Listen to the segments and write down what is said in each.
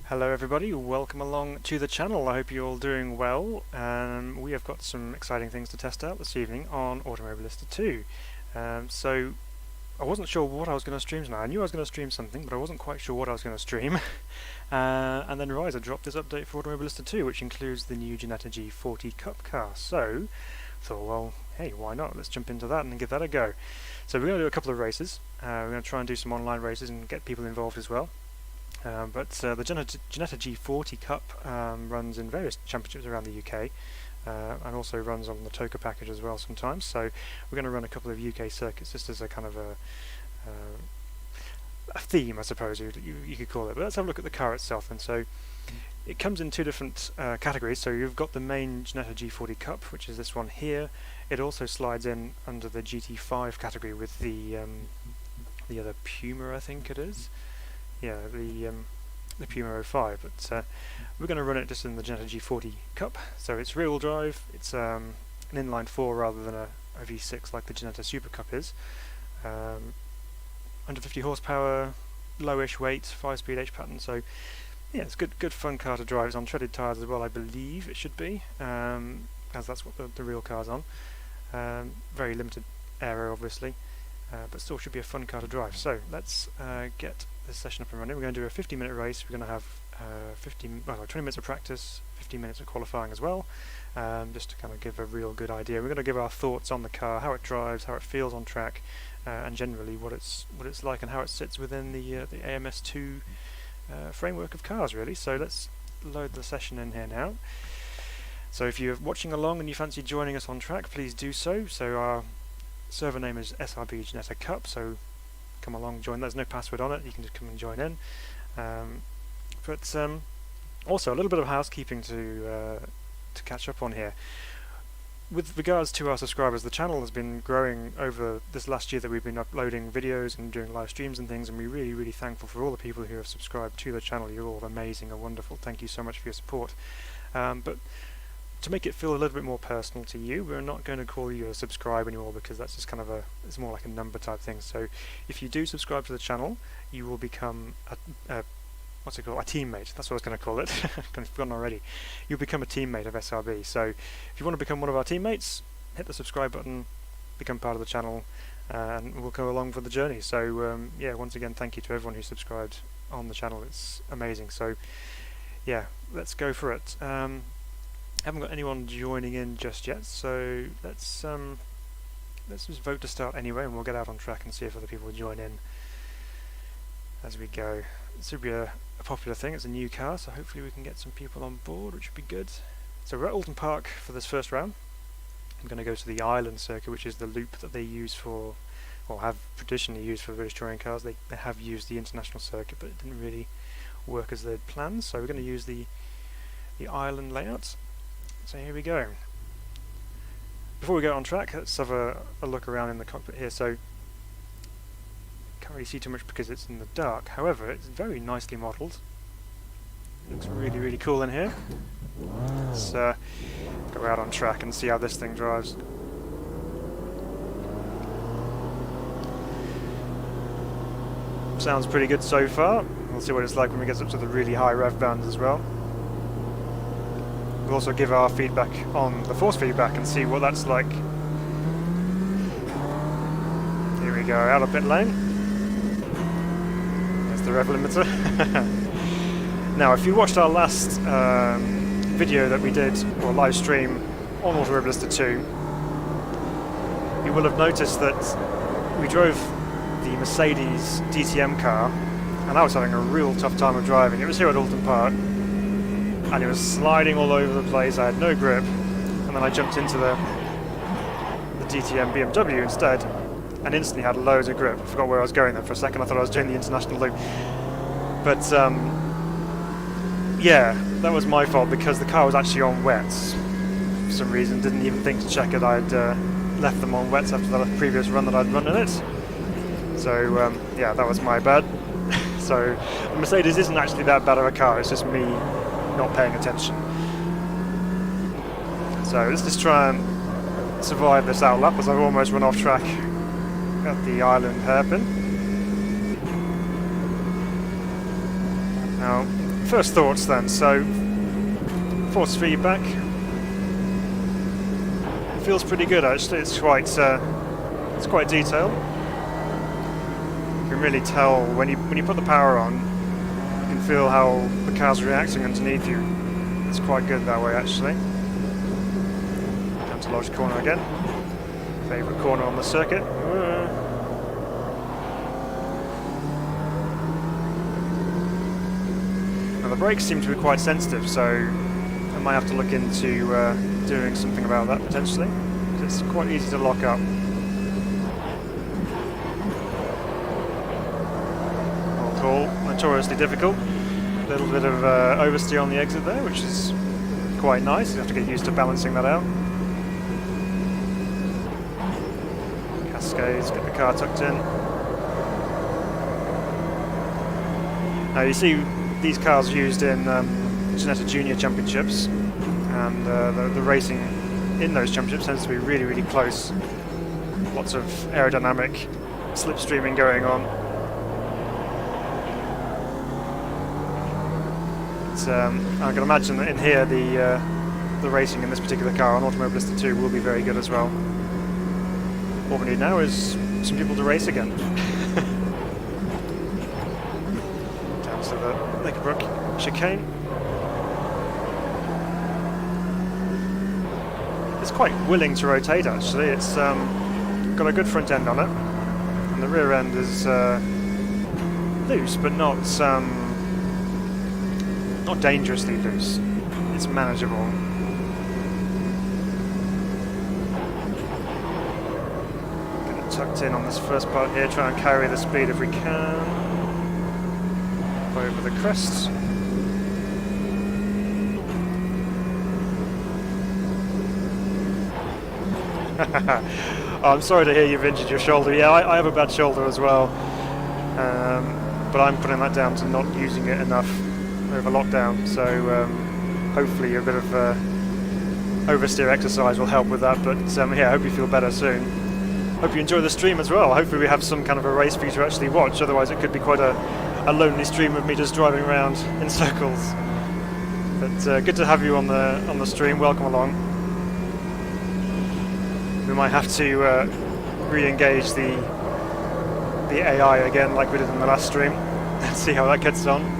Hello everybody, welcome along to the channel. I hope you're all doing well. We have got some exciting things to test out this evening on Automobilista 2. So I wasn't sure what I was going to stream tonight. I knew I was going to stream something, but I wasn't quite sure what I was going to stream. And then Ryza dropped this update for Automobilista 2, which includes the new Ginetta G40 Cup car. So I thought, well, hey, why not? Let's jump into that and give that a go. So we're going to do a couple of races. We're going to try and do some online races and get people involved as well. But the Ginetta G40 Cup runs in various championships around the UK and also runs on the Toka package as well sometimes. So we're going to run a couple of UK circuits just as a kind of a theme, I suppose you could call it. But let's have a look at the car itself. And so it comes in two different categories. So you've got the main Ginetta G40 Cup, which is this one here. It also slides in under the GT5 category with the other Puma, I think it is. Yeah, the Puma 05, but we're going to run it just in the Ginetta G40 Cup. So it's rear-wheel drive, it's an inline 4 rather than a V6 like the Ginetta Super Cup is. Under 50 horsepower, lowish weight, 5-speed H pattern, so yeah, it's good fun car to drive. It's on treaded tyres as well, I believe it should be, as that's what the real car's on. Very limited aero obviously, but still should be a fun car to drive. So let's get this session up and running. We're going to do a 50-minute race. We're going to have 20 minutes of practice, 15 minutes of qualifying as well, just to kind of give a real good idea. We're going to give our thoughts on the car, how it drives, how it feels on track, and generally what it's like and how it sits within the AMS2 framework of cars, really. So let's load the session in here now. So if you're watching along and you fancy joining us on track, please do so. So our server name is SRB Ginetta Cup, so come along, join. There's no password on it, you can just come and join in. But also a little bit of housekeeping to catch up on here. With regards to our subscribers, the channel has been growing over this last year that we've been uploading videos and doing live streams and things, and we're really thankful for all the people who have subscribed to the channel. You're all amazing and wonderful. Thank you so much for your support. But to make it feel a little bit more personal to you, we're not going to call you a subscribe anymore, because that's just kind of it's more like a number type thing. So if you do subscribe to the channel, you will become a what's it called? A teammate. That's what I was going to call it. I've forgotten already. You'll become a teammate of SRB. So if you want to become one of our teammates, hit the subscribe button, become part of the channel, and we'll go along for the journey. So yeah, once again, thank you to everyone who subscribed on the channel. It's amazing. So yeah, let's go for it. Haven't got anyone joining in just yet, so let's just vote to start anyway, and we'll get out on track and see if other people join in as we go. This would be a popular thing. It's a new car, so hopefully we can get some people on board, which would be good. So we're at Oulton Park for this first round. I'm going to go to the Island circuit, which is the loop that they use for, or have traditionally used for British touring cars. They have used the international circuit, but it didn't really work as they'd planned, so we're going to use the Island layout. So here we go. Before we go on track, let's have a look around in the cockpit here. So can't really see too much because it's in the dark. However, it's very nicely modelled. Looks really cool in here. Let's go out on track and see how this thing drives. Sounds pretty good so far. We'll see what it's like when we get up to the really high rev bands as well. We'll also give our feedback on the force feedback and see what that's like. Here we go, out of pit lane. There's the rev limiter. Now, if you watched our last video that we did, or live stream on Automobilista 2, you will have noticed that we drove the Mercedes DTM car, and I was having a real tough time of driving. It was here at Oulton Park, and it was sliding all over the place. I had no grip, and then I jumped into the DTM BMW instead, and instantly had loads of grip. I forgot where I was going there for a second. I thought I was doing the international loop, but yeah, that was my fault because the car was actually on wets for some reason. Didn't even think to check it. I'd left them on wets after the previous run that I'd run in it. So yeah, that was my bad. So the Mercedes isn't actually that bad of a car. It's just me not paying attention. So let's just try and survive this outlap as I've almost run off track at the Island hairpin. Now first thoughts then. So, force feedback. It feels pretty good actually. It's quite detailed. You can really tell when you put the power on. You can feel how the car's reacting underneath you. It's quite good that way actually. Down to Lodge corner again. Favourite corner on the circuit. Now the brakes seem to be quite sensitive, so I might have to look into doing something about that potentially. It's quite easy to lock up. All call, notoriously difficult. A little bit of oversteer on the exit there, which is quite nice. You have to get used to balancing that out. Cascades, get the car tucked in. Now you see these cars used in Ginetta Junior Championships, and the racing in those championships tends to be really, really close. Lots of aerodynamic slipstreaming going on. I can imagine that in here the racing in this particular car on Automobilista 2 will be very good as well. What we need now is some people to race again. Down to the Knickerbrook chicane. It's quite willing to rotate actually. It's got a good front end on it, and the rear end is loose, but not dangerously loose. It's manageable. Get it tucked in on this first part here, try and carry the speed if we can. Over the crest. Oh, I'm sorry to hear you've injured your shoulder. Yeah, I have a bad shoulder as well. But I'm putting that down to not using it enough over lockdown, so hopefully a bit of oversteer exercise will help with that, but yeah, I hope you feel better soon. Hope you enjoy the stream as well. Hopefully we have some kind of a race for you to actually watch, otherwise it could be quite a lonely stream of me just driving around in circles. But good to have you on the stream. Welcome along. We might have to re-engage the AI again like we did in the last stream and see how that gets on.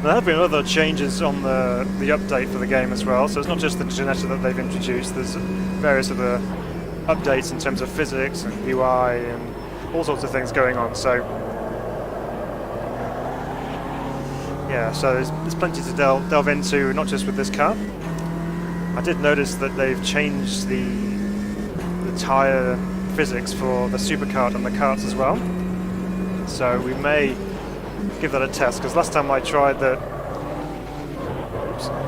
There have been other changes on the update for the game as well, so it's not just the Ginetta that they've introduced. There's various other updates in terms of physics and UI and all sorts of things going on. So yeah, so there's plenty to delve into, not just with this car. I did notice that they've changed the tyre physics for the supercart and the karts as well. So we may give that a test, because last time I tried the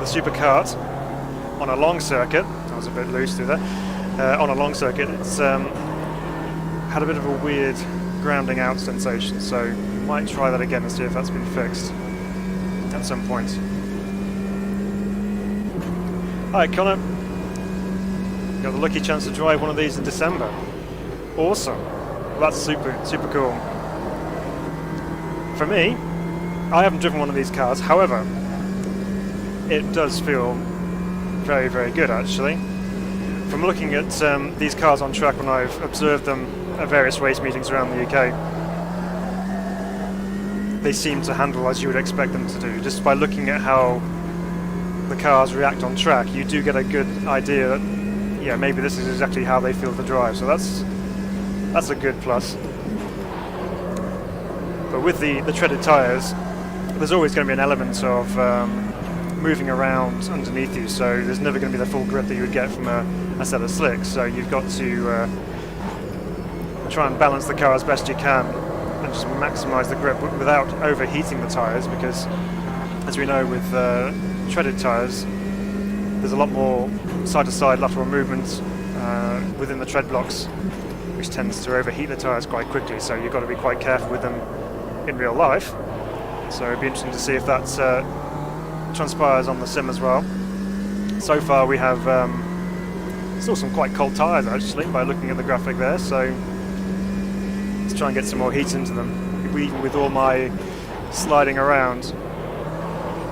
supercart on a long circuit, I was a bit loose through there, on a long circuit, it's had a bit of a weird grounding out sensation, so we might try that again and see if that's been fixed at some point. Hi Connor, you got the lucky chance to drive one of these in December. Awesome, well, that's super cool. For me, I haven't driven one of these cars, however, it does feel very, very good actually. From looking at these cars on track when I've observed them at various race meetings around the UK, they seem to handle as you would expect them to do. Just by looking at how the cars react on track, you do get a good idea that, yeah, maybe this is exactly how they feel to drive, so that's a good plus. But with the treaded tyres, there's always going to be an element of moving around underneath you, so there's never going to be the full grip that you would get from a set of slicks, so you've got to try and balance the car as best you can and just maximise the grip without overheating the tyres, because as we know with treaded tyres, there's a lot more side-to-side lateral movement within the tread blocks, which tends to overheat the tyres quite quickly, so you've got to be quite careful with them in real life. So it'd be interesting to see if that transpires on the sim as well. So far we have still some quite cold tyres actually by looking at the graphic there, so let's try and get some more heat into them. Even with all my sliding around,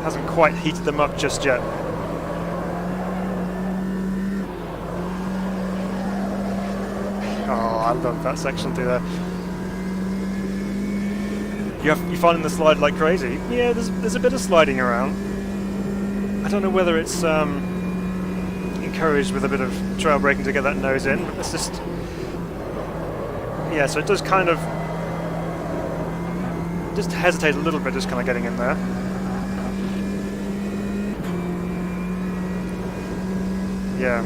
hasn't quite heated them up just yet. Oh, I love that section through there. You finding the slide like crazy? Yeah, there's a bit of sliding around. I don't know whether it's encouraged with a bit of trail braking to get that nose in, but it's just, yeah. So it does kind of just hesitate a little bit, just kind of getting in there. Yeah.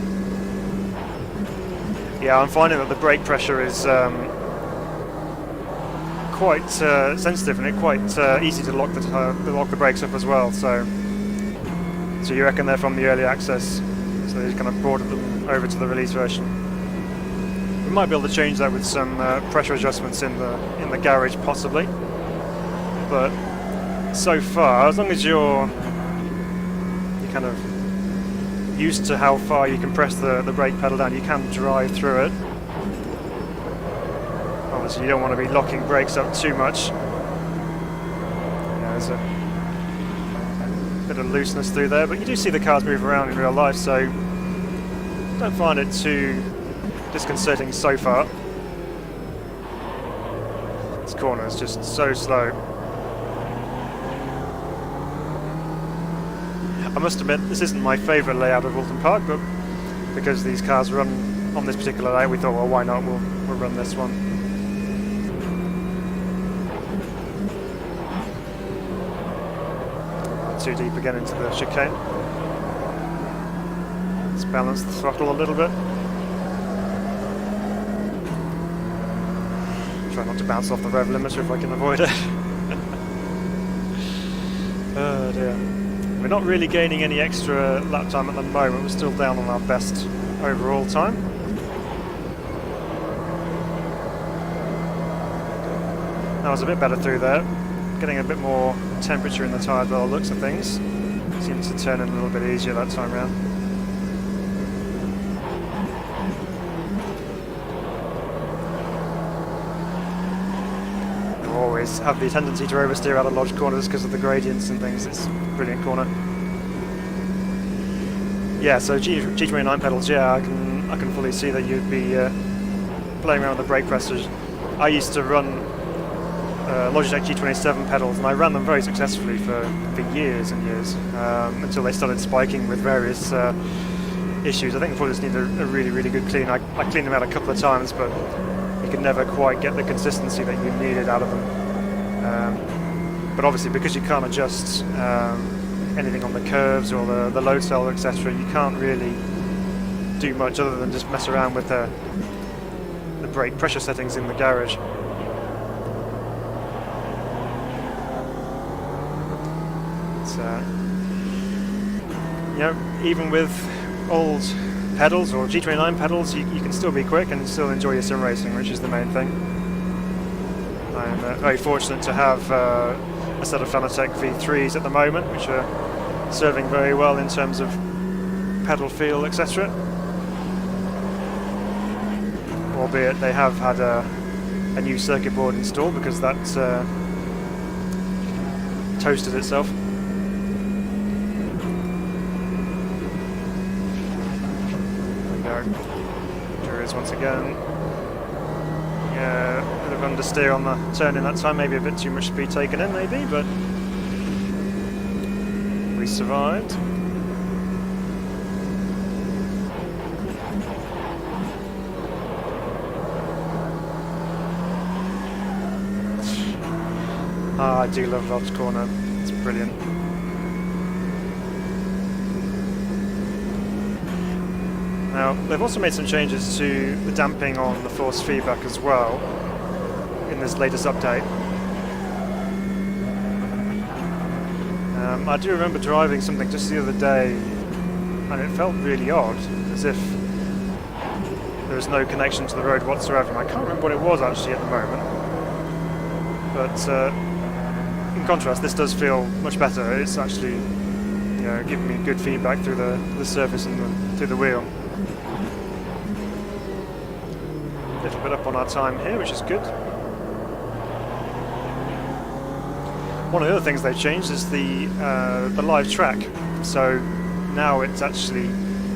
Yeah, I'm finding that the brake pressure is quite sensitive, and it's quite easy to lock the brakes up as well. So you reckon they're from the early access? So they just kind of brought them over to the release version. We might be able to change that with some pressure adjustments in the garage, possibly. But so far, as long as you're kind of used to how far you can press the brake pedal down, you can drive through it. Obviously you don't want to be locking brakes up too much. Yeah, there's a bit of looseness through there, but you do see the cars move around in real life, so don't find it too disconcerting so far. This corner is just so slow. I must admit, this isn't my favourite layout of Oulton Park, but because these cars run on this particular layout, we thought, well, why not? We'll run this one. Too deep again into the chicane. Let's balance the throttle a little bit. Try not to bounce off the rev limiter if I can avoid it. Oh dear. We're not really gaining any extra lap time at the moment. We're still down on our best overall time. That was a bit better through there. Getting a bit more temperature in the tyre by the looks of things. Seems to turn in a little bit easier that time round. You always have the tendency to oversteer out of lodge corners because of the gradients and things. It's a brilliant corner. Yeah, so G29 pedals, yeah, I can fully see that you'd be playing around with the brake pressures. I used to run Logitech G27 pedals, and I ran them very successfully for years and years, until they started spiking with various issues. I think probably just need a really, really good clean. I cleaned them out a couple of times, but you could never quite get the consistency that you needed out of them. But obviously, because you can't adjust anything on the curves or the load cell, etc., you can't really do much other than just mess around with the brake pressure settings in the garage. You know, even with old pedals or G29 pedals, you can still be quick and still enjoy your sim racing, which is the main thing. I'm very fortunate to have a set of Fanatec V3s at the moment, which are serving very well in terms of pedal feel, etc. Albeit they have had a new circuit board installed because that toasted itself. There is once again. Yeah, a bit of understeer on the turn in that time, maybe a bit too much speed taken in, maybe, but we survived. Ah, I do love Rob's corner, it's brilliant. Now, they've also made some changes to the damping on the force feedback as well in this latest update. I do remember driving something just the other day and it felt really odd, as if there was no connection to the road whatsoever. And I can't remember what it was actually at the moment. But in contrast, this does feel much better. It's actually, you know, giving me good feedback through the surface and through the wheel. A little bit up on our time here, which is good. One of the other things they've changed is the live track. So now it actually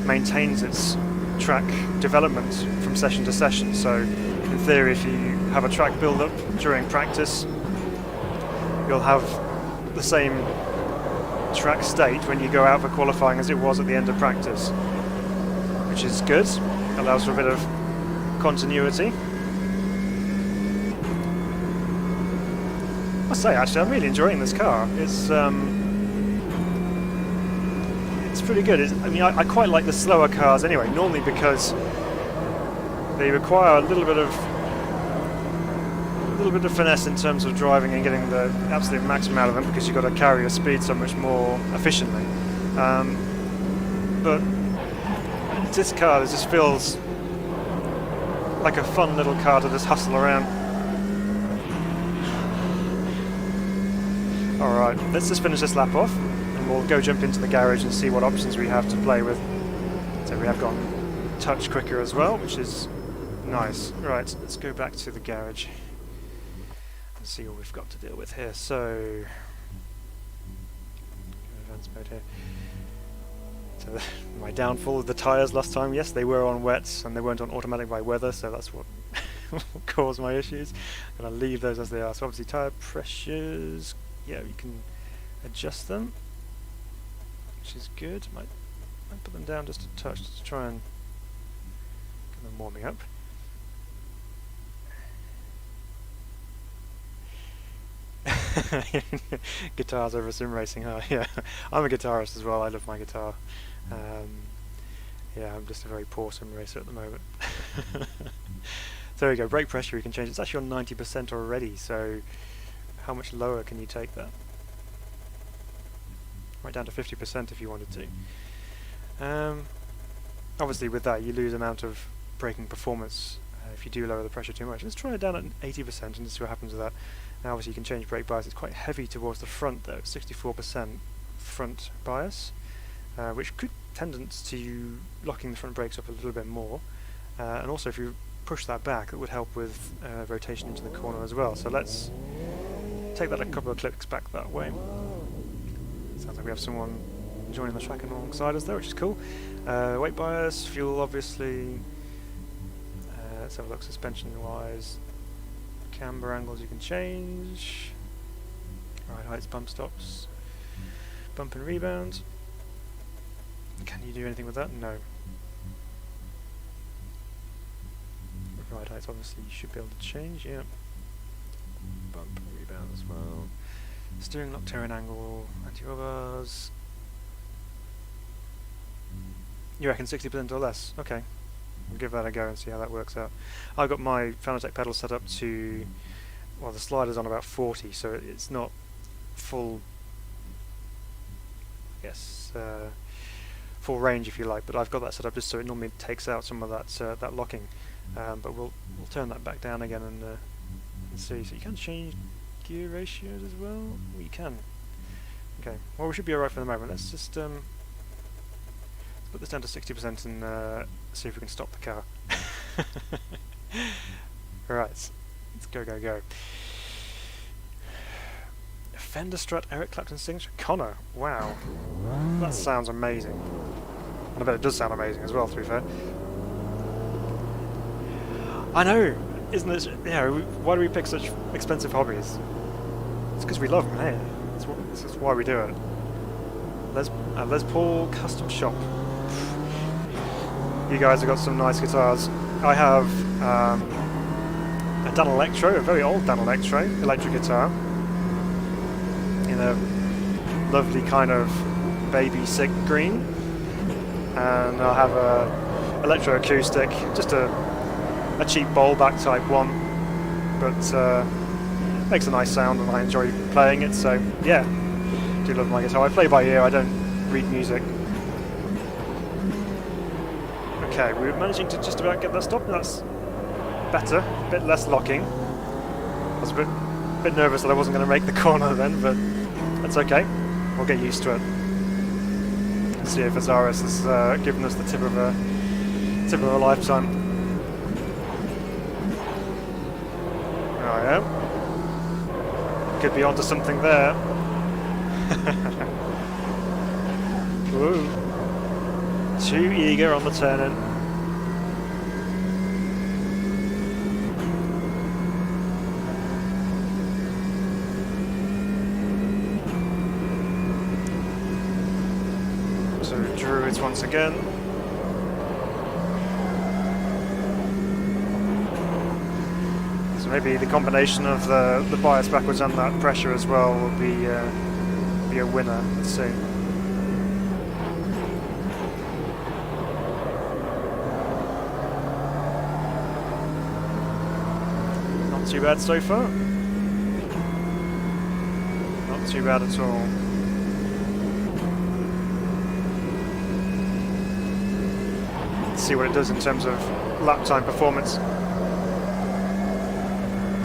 maintains its track development from session to session. So in theory, if you have a track build up during practice, you'll have the same track state when you go out for qualifying as it was at the end of practice, which is good. Allows for a bit of continuity. I must say, actually, I'm really enjoying this car. It's pretty good. I mean, I quite like the slower cars anyway, normally because they require a little bit of finesse in terms of driving and getting the absolute maximum out of them, because you've got to carry your speed so much more efficiently. But this car just feels like a fun little car to just hustle around. Alright, let's just finish this lap off and we'll go jump into the garage and see what options we have to play with. So we have gone touch quicker as well, which is nice. Right, let's go back to the garage and see what we've got to deal with here. So, advanced mode here. So my downfall of the tyres last time, yes, they were on wets and they weren't on automatic by weather, so that's what caused my issues. I'm going to leave those as they are. So obviously tyre pressures, yeah, you can adjust them, which is good. Might put them down just a touch to try and get them warming up. Guitars over sim racing, huh? Yeah, I'm a guitarist as well. I love my guitar. Yeah, I'm just a very poor sim racer at the moment. So there we go. Brake pressure, you can change. It's actually on 90% already. So how much lower can you take that? Right down to 50% if you wanted to. Obviously, with that, you lose amount of braking performance if you do lower the pressure too much. Let's try it down at 80% and see what happens with that. Now obviously you can change brake bias. It's quite heavy towards the front though, 64% front bias, which could tendance to you locking the front brakes up a little bit more, and also if you push that back, it would help with rotation into the corner as well. So let's take that a couple of clicks back that way. Sounds like we have someone joining the track alongside us there, which is cool. Weight bias, fuel obviously. Let's have a look suspension wise. Camber angles you can change. Ride heights, bump stops, bump and rebound. Can you do anything with that? No. Ride heights obviously you should be able to change, yeah. Bump and rebound as well. Steering lock, turn angle, anti-roll. You reckon 60% or less? Okay. We'll give that a go and see how that works out. I've got my Fanatec pedal set up to, well, the slider's on about 40, so it's not full, I guess, full range if you like, but I've got that set up just so it normally takes out some of that that locking. But we'll turn that back down again and see. So you can change gear ratios as well. Well, you can. Okay. Well, we should be alright for the moment. Let's just put this down to 60% and see if we can stop the car. Right, let's go. Fender strut, Eric Clapton signature, Connor. Wow, that sounds amazing. And I bet it does sound amazing as well, to be fair. I know, isn't it? Yeah, why do we pick such expensive hobbies? It's because we love them, hey? This is why we do it. Les Paul Custom Shop. You guys have got some nice guitars. I have a Dan Electro, a very old Dan Electro electric guitar in a lovely kind of baby sick green, and I'll have a electroacoustic, just a cheap bowl back type one, but makes a nice sound and I enjoy playing it. So yeah, do love my guitar. I play by ear, I don't read music. Okay, we're managing to just about get that stopped. That's better, a bit less locking. I was a bit nervous that I wasn't going to make the corner then, but that's okay. We'll get used to it. Let's see if Azaris has given us the tip of a lifetime. There I am. Could be onto something there. Whoa. Too eager on the turn-in. So Druids once again. So maybe the combination of the bias backwards and that pressure as well will be a winner. Let's see. Not too bad so far. Not too bad at all. Let's see what it does in terms of lap time performance.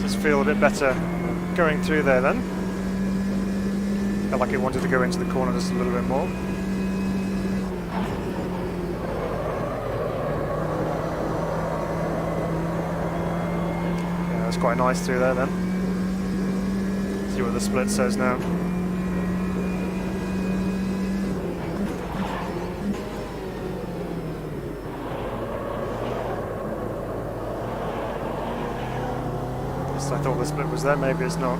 Does feel a bit better going through there then. Felt like it wanted to go into the corner just a little bit more. Yeah, that's quite nice through there then. See what the split says now. I thought the split was there, maybe it's not.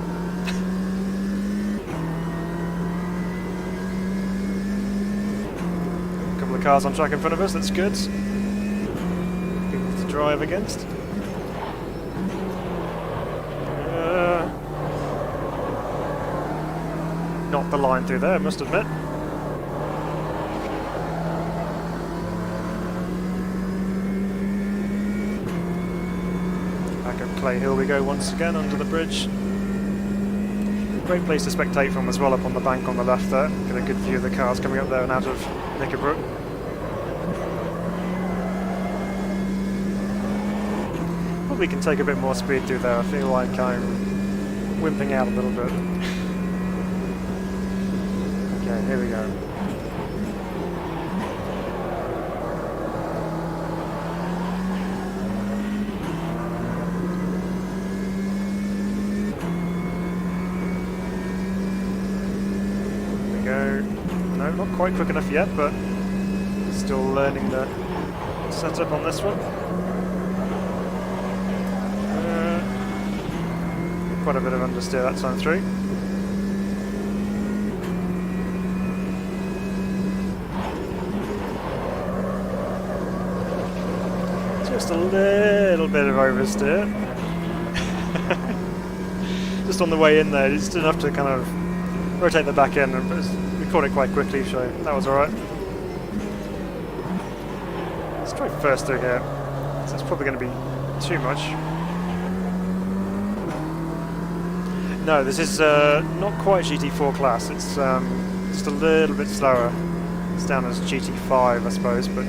A couple of cars on track in front of us, that's good. People to drive against. Not the line through there, I must admit. Clay Hill we go once again under the bridge. Great place to spectate from as well, up on the bank on the left there. Get a good view of the cars coming up there and out of Knickerbrook. Probably can take a bit more speed through there. I feel like I'm wimping out a little bit. Okay, here we go. No, not quite quick enough yet, but still learning the setup on this one. Quite a bit of understeer that time through. Just a little bit of oversteer. Just on the way in there, just enough to kind of rotate the back end, and we caught it quite quickly, so that was alright. Let's try first through here. So it's probably going to be too much. No, this is not quite GT4 class, it's just a little bit slower. It's down as GT5, I suppose, but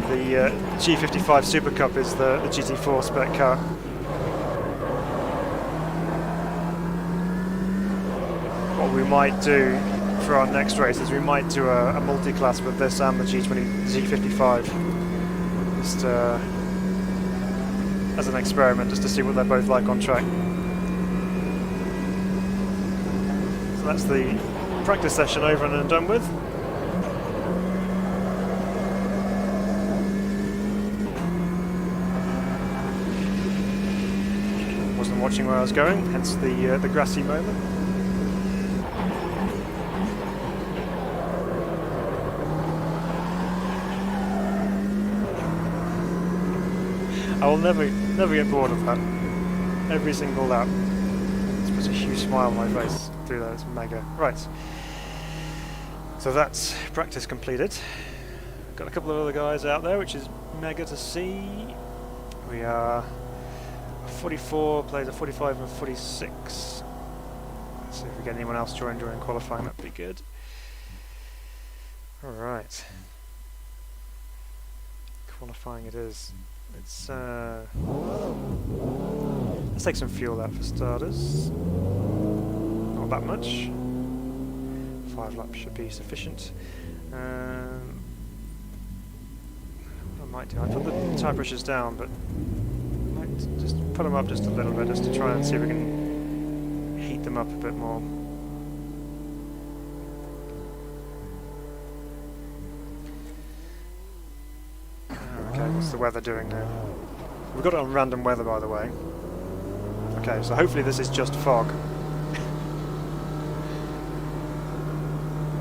the G55 Super Cup is the GT4 spec car. What we might do for our next race is we might do a multi-class with this and the G55, just as an experiment, just to see what they're both like on track. So that's the practice session over and done with. Wasn't watching where I was going, hence the grassy moment. I will never get bored of that. Every single lap. It's puts a huge smile on my face through that. It's mega. Right. So that's practice completed. Got a couple of other guys out there, which is mega to see. We are 44 plays a 45 and 46. Let's see if we get anyone else join during qualifying. That'd be good. All right. Qualifying it is. Let's take some fuel out for starters. Not that much. 5 laps should be sufficient. What I might do, I put the tyre pressures down, but I might just put them up just a little bit, just to try and see if we can heat them up a bit more. Okay, what's the weather doing now? We've got it on random weather, by the way. Okay, so hopefully this is just fog.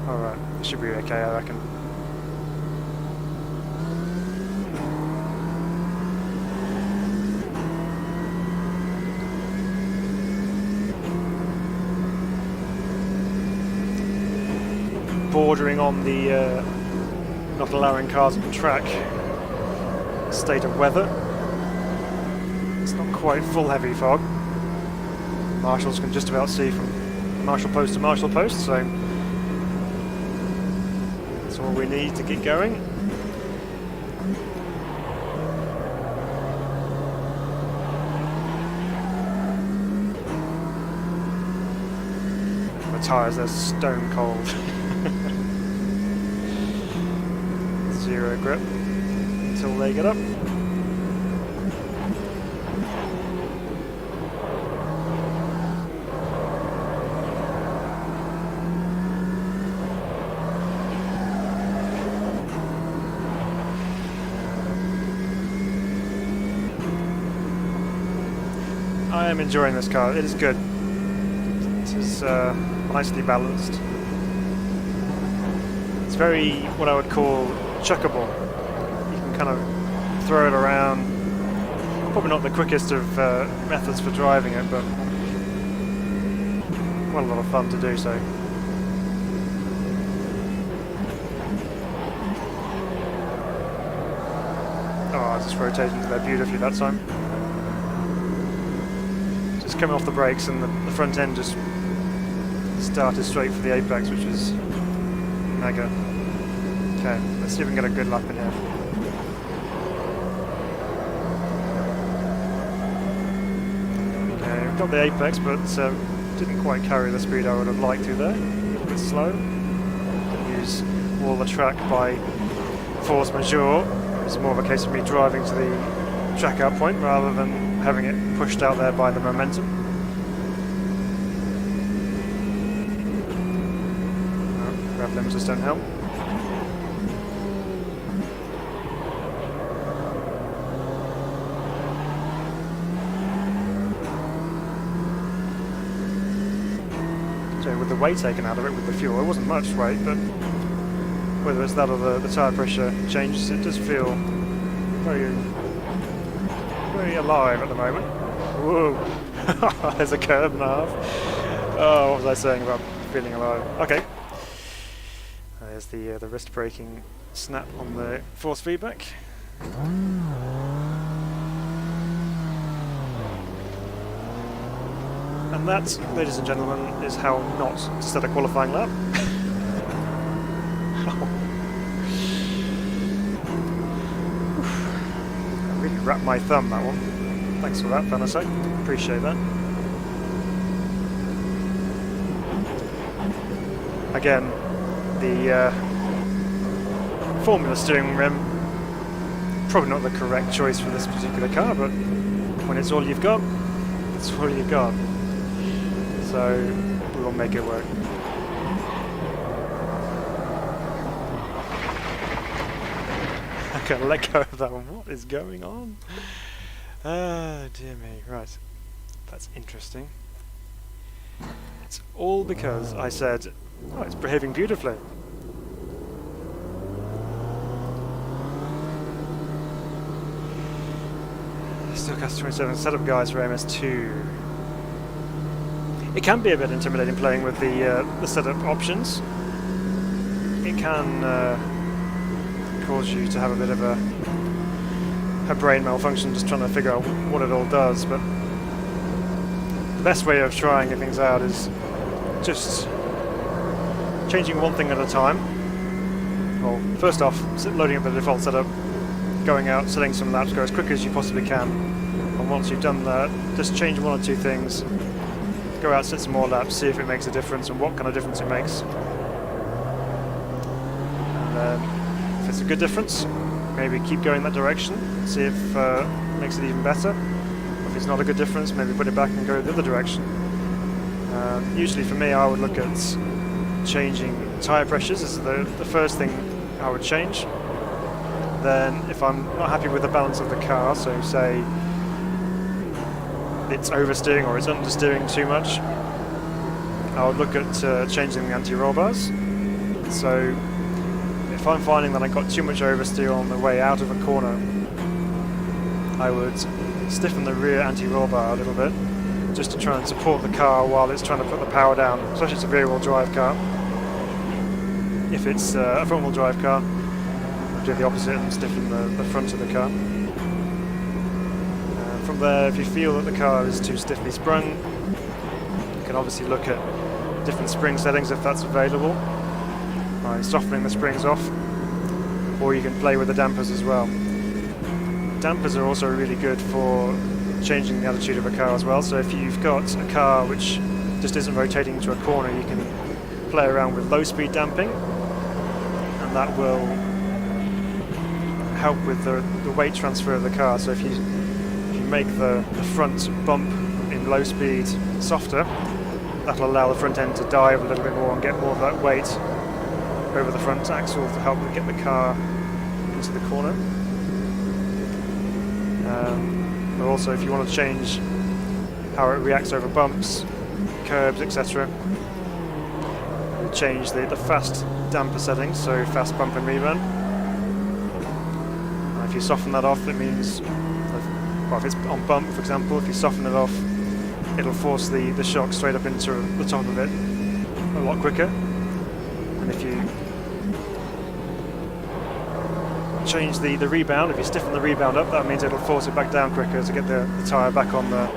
Alright, it should be okay, I reckon. Bordering on the not allowing cars on track state of weather. It's not quite full heavy fog. Marshals can just about see from marshal post to marshal post, so that's all we need to get going. The tyres, they're stone cold. Zero grip until they get up. I am enjoying this car, it is good. This is nicely balanced. It's very, what I would call, chuckable. You can kind of throw it around. Probably not the quickest of methods for driving it, but well, a lot of fun to do so. Oh, I just rotated into there beautifully that time. Just coming off the brakes and the front end just started straight for the apex, which is mega. Okay, let's see if we can get a good lap in here. Okay, we've got the apex, but didn't quite carry the speed I would have liked to there. A little bit slow. Didn't use all the track by force majeure. It's more of a case of me driving to the track out point rather than having it pushed out there by the momentum. Oh, grab limbs just don't help. With the weight taken out of it with the fuel, it wasn't much weight, but whether it's that or the tyre pressure changes, it does feel very, very alive at the moment. Whoa! There's a curb and a half. Oh, what was I saying about feeling alive? Okay. There's the wrist braking snap on the force feedback. And that, ladies and gentlemen, is how not to set a qualifying lap. I really wrapped my thumb, that one. Thanks for that, Vanessa. Appreciate that. Again, the Formula steering rim, probably not the correct choice for this particular car, but when it's all you've got, it's all you've got. So we will make it work. I can't let go of that one. What is going on? Ah, dear me. Right. That's interesting. It's all because I said, oh, it's behaving beautifully. Steelcast 27 setup guides for MS2. It can be a bit intimidating playing with the setup options. It can cause you to have a bit of a brain malfunction just trying to figure out what it all does, but the best way of trying things out is just changing one thing at a time. Well, first off, loading up the default setup, going out, setting some laps, go as quick as you possibly can, and once you've done that, just change one or two things. Go out, set some more laps, see if it makes a difference and what kind of difference it makes. And if it's a good difference, maybe keep going that direction, see if it makes it even better. If it's not a good difference, maybe put it back and go the other direction. Usually for me, I would look at changing tyre pressures as the first thing I would change. Then if I'm not happy with the balance of the car, so say it's oversteering or it's understeering too much, I would look at changing the anti-roll bars. So if I'm finding that I got too much oversteer on the way out of a corner, I would stiffen the rear anti-roll bar a little bit, just to try and support the car while it's trying to put the power down, especially if it's a rear-wheel drive car. If it's a front-wheel drive car, I'll do the opposite and stiffen the front of the car. From there, if you feel that the car is too stiffly sprung, you can obviously look at different spring settings if that's available, by softening the springs off, or you can play with the dampers as well. Dampers are also really good for changing the attitude of a car as well, so if you've got a car which just isn't rotating into a corner, you can play around with low speed damping, and that will help with the weight transfer of the car. So if you make the front bump in low speed softer, that'll allow the front end to dive a little bit more and get more of that weight over the front axle to help get the car into the corner. But also if you want to change how it reacts over bumps, curbs, etc., change the fast damper settings, so fast bump and rebound. If you soften that off, it means, well, if it's on bump for example, if you soften it off, it'll force the shock straight up into the top of it a lot quicker. And if you change the rebound, if you stiffen the rebound up, that means it'll force it back down quicker to get the tyre back on the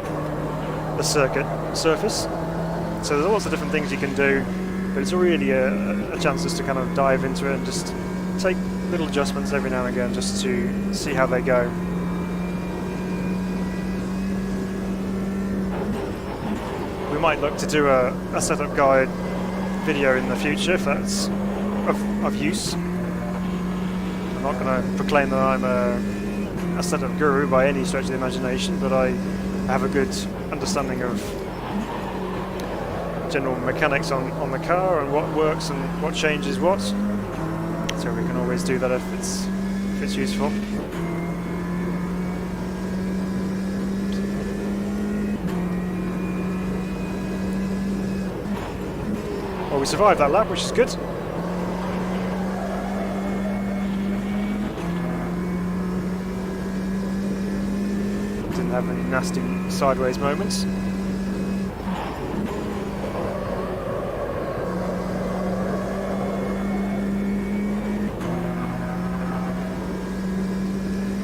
circuit surface. So there's lots of different things you can do, but it's really a chance just to kind of dive into it and just take little adjustments every now and again just to see how they go. We might look to do a setup guide video in the future if that's of use. I'm not going to proclaim that I'm a setup guru by any stretch of the imagination, but I have a good understanding of general mechanics on the car and what works and what changes what. So we can always do that if it's useful. Well, we survived that lap, which is good. Didn't have any nasty sideways moments.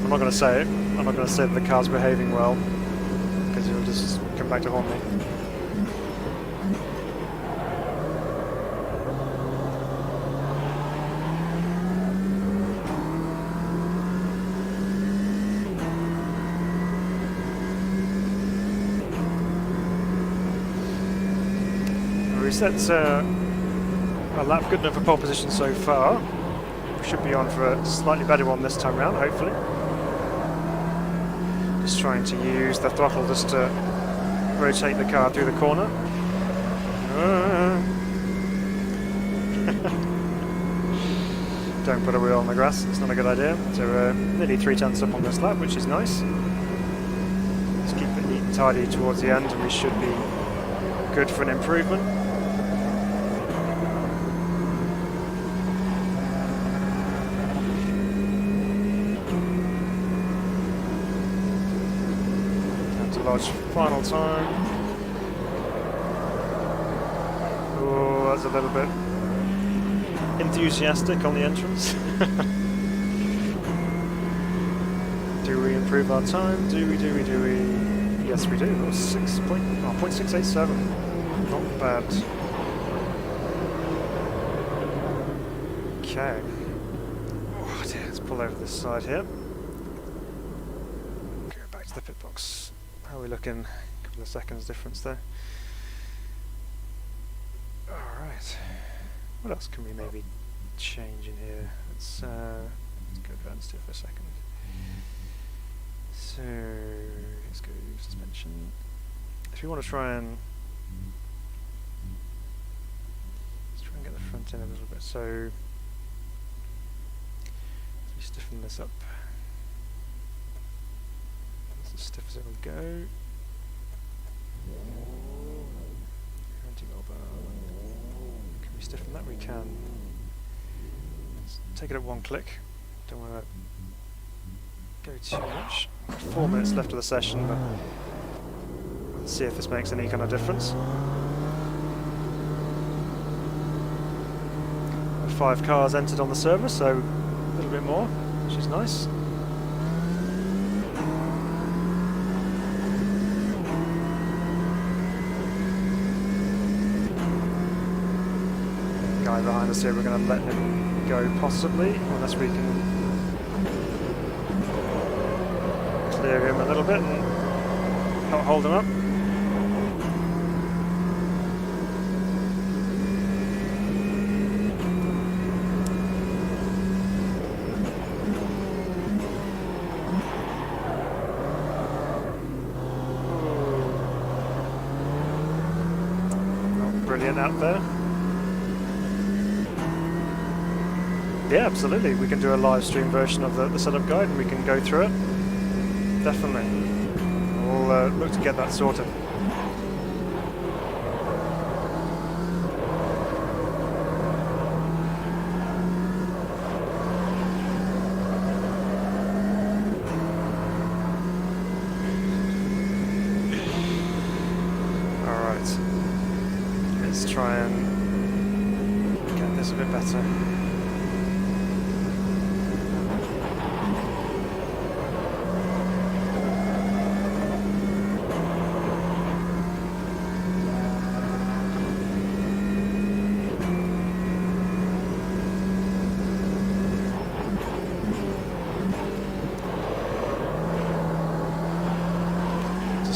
I'm not going to say it. I'm not going to say that the car's behaving well, because it'll just come back to haunt me. We set a lap good enough for pole position so far. We should be on for a slightly better one this time round, hopefully. Just trying to use the throttle just to rotate the car through the corner. Don't put a wheel on the grass, it's not a good idea. So we're nearly 3/10 up on this lap, which is nice. Let's keep it neat and tidy towards the end and we should be good for an improvement. Final time. Oh, that's a little bit enthusiastic on the entrance. Do we improve our time? Do we? Yes, we do. Oh, 0.687. Not bad. Okay. Oh dear, let's pull over this side here. Go back to the pit box. How are we looking? A couple of seconds difference there. Alright. What else can we maybe change in here? Let's go advanced here for a second. So let's go suspend suspension. If you want to try and get the front in a little bit, so let me stiffen this up. That's as stiff as it will go. Can we stiffen that? We can. Let's take it at one click. Don't want to go too much. 4 minutes left of the session, but let's see if this makes any kind of difference. 5 cars entered on the server, so a little bit more, which is nice. Guy behind us here, we're going to let him go possibly, unless we can clear him a little bit and hold him up. Not brilliant out there. Yeah, absolutely. We can do a live stream version of the setup guide and we can go through it. Definitely. We'll look to get that sorted. Alright. Let's try and get this a bit better.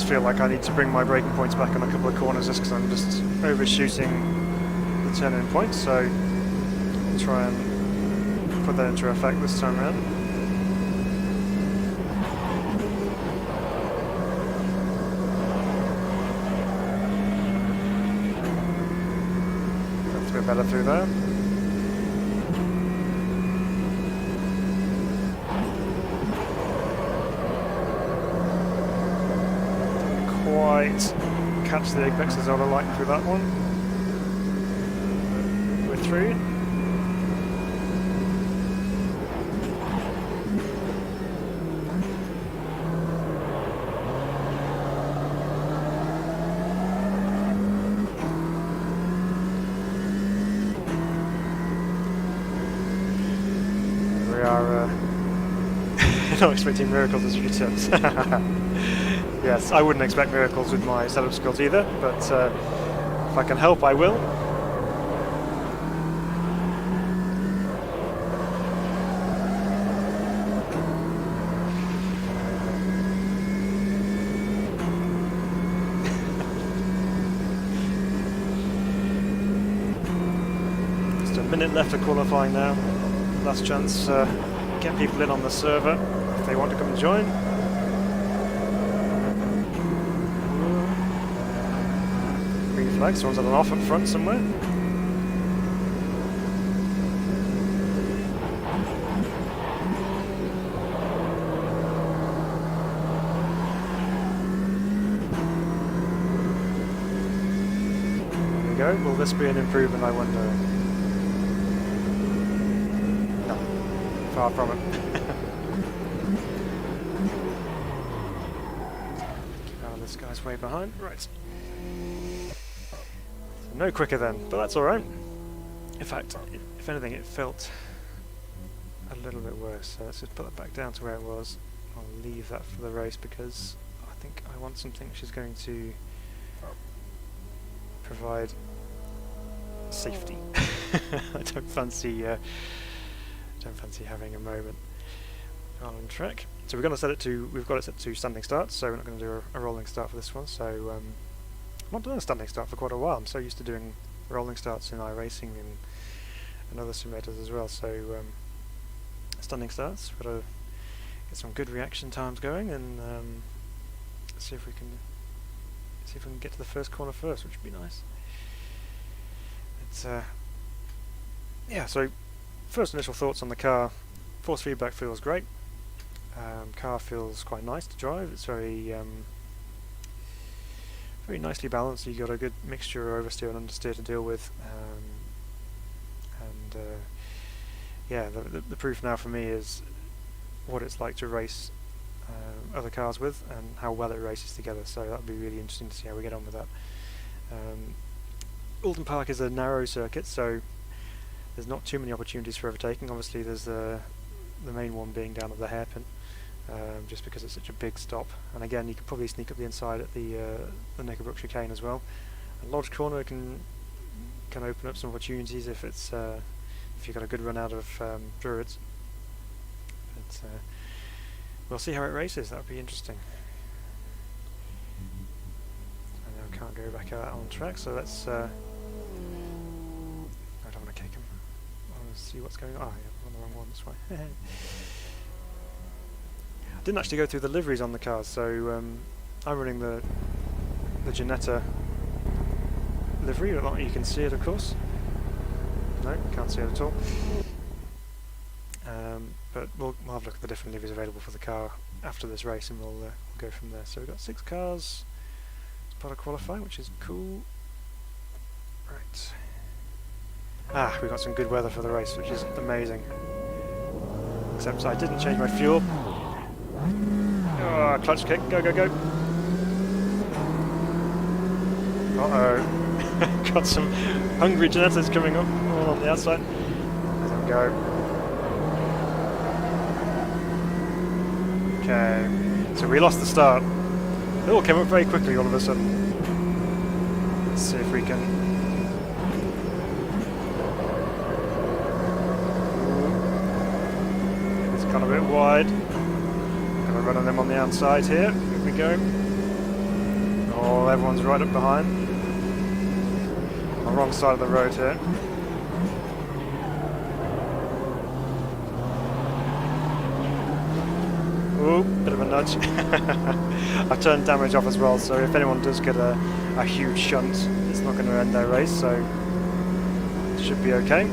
Feel like I need to bring my braking points back on a couple of corners just because I'm just overshooting the turn-in point, so I'll try and put that into effect this time around. That's a bit better through there. Catch the apex as I would like through that one. We're through. We are not expecting miracles as returns. Yes, I wouldn't expect miracles with my setup skills either, but if I can help, I will. Just a minute left of qualifying now. Last chance to get people in on the server if they want to come and join. Someone's had an off up front somewhere. There we go. Will this be an improvement, I wonder? No. Far from it. Oh, this guy's way behind. Right. No quicker then, but that's alright. In fact, if anything, it felt a little bit worse. So let's just put that back down to where it was. I'll leave that for the race because I think I want something which is going to provide safety. I don't fancy having a moment on track. So we're going to set it to. We've got it set to standing start. So we're not going to do a rolling start for this one. So. I've not done a standing start for quite a while. I'm so used to doing rolling starts in iRacing and other simulators as well. So standing starts, we've got to get some good reaction times going and see if we can get to the first corner first, which would be nice. It's yeah. So first initial thoughts on the car. Force feedback feels great. Car feels quite nice to drive. It's very very nicely balanced. You've got a good mixture of oversteer and understeer to deal with, and yeah, the proof now for me is what it's like to race other cars with and how well it races together. So that'll be really interesting to see how we get on with that. Oulton Park is a narrow circuit, so there's not too many opportunities for overtaking. Obviously there's the main one being down at the hairpin, just because it's such a big stop, and again you could probably sneak up the inside at the Knickerbrook chicane as well. And Lodge Corner can open up some opportunities if it's if you've got a good run out of Druids. But we'll see how it races. That would be interesting. I know I can't go back out on track, so let's I don't want to kick him. I want to see what's going on. Oh yeah, I'm on the wrong one, that's why. I didn't actually go through the liveries on the cars, so I'm running the Ginetta livery. You can see it, of course. No, can't see it at all. But we'll have a look at the different liveries available for the car after this race, and we'll go from there. So we've got 6 cars as part of qualifying, which is cool. Right. We've got some good weather for the race, which is amazing. Except I didn't change my fuel. Oh, clutch kick, go, go, go. Uh-oh. Got some hungry Ginettas coming up all on the outside. Let them go. Okay, so we lost the start. It all came up very quickly all of a sudden. Let's see if we can... It's gone a bit wide. Gonna run on them on the outside here. Here we go. Oh, everyone's right up behind. On the wrong side of the road here. Ooh, bit of a nudge. I've turned damage off as well, so if anyone does get a huge shunt, it's not going to end their race, so it should be okay.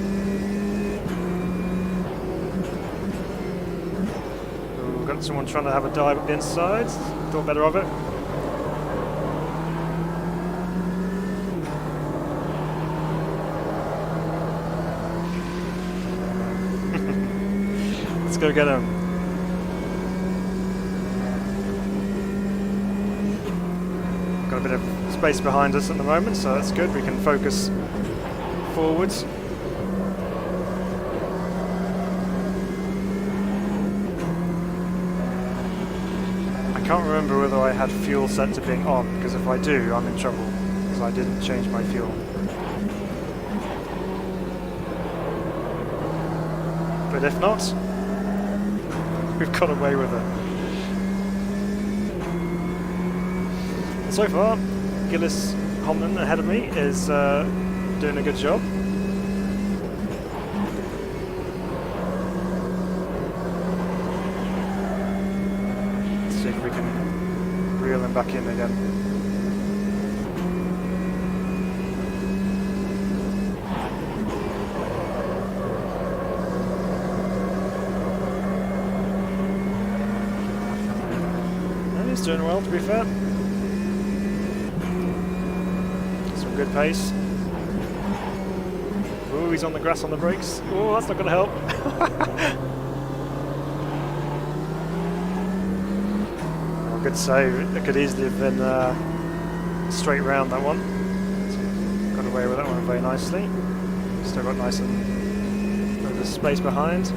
Ooh, got someone trying to have a dive up the inside. Thought better of it. Let's go get him. Got a bit of space behind us at the moment, so that's good. We can focus forwards. I can't remember whether I had fuel set to being on, because if I do, I'm in trouble, because I didn't change my fuel. But if not, we've got away with it. So far, Gillis Holman ahead of me is doing a good job. Let's see if we can reel him back in again. And he's doing well, to be fair. Good pace. Ooh, he's on the grass on the brakes. Oh, that's not going to help. Oh, good save. It could easily have been straight round, that one. So got away with that one very nicely. Still got nice and there's space behind.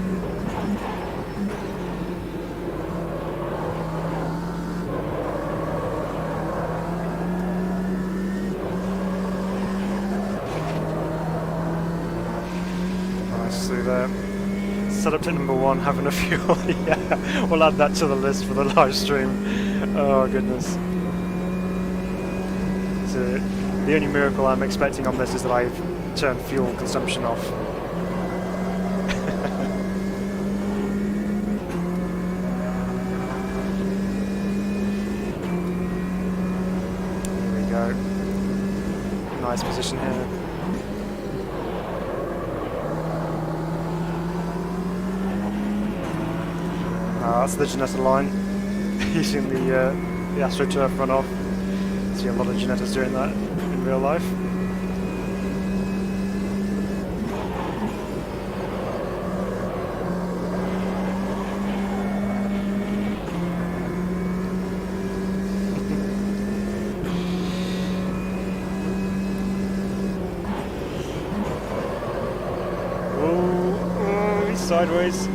Through there. Setup tip number 1, having a fuel. Yeah, we'll add that to the list for the live stream. Oh goodness. So the only miracle I'm expecting on this is that I've turned fuel consumption off. nice position here. That's the Ginetta line, using the AstroTurf runoff. See a lot of Ginettas doing that in real life. Oh, he's sideways.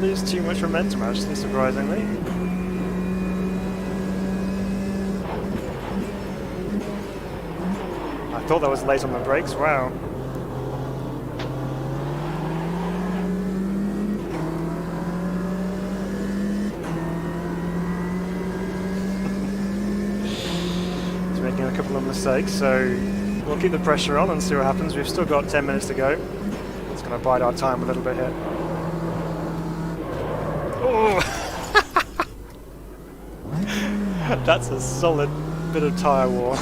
Lose too much momentum, actually, surprisingly. I thought that was late on the brakes, wow. He's making a couple of mistakes, so we'll keep the pressure on and see what happens. We've still got 10 minutes to go. It's going to bide our time a little bit here. Oh. That's a solid bit of tyre war.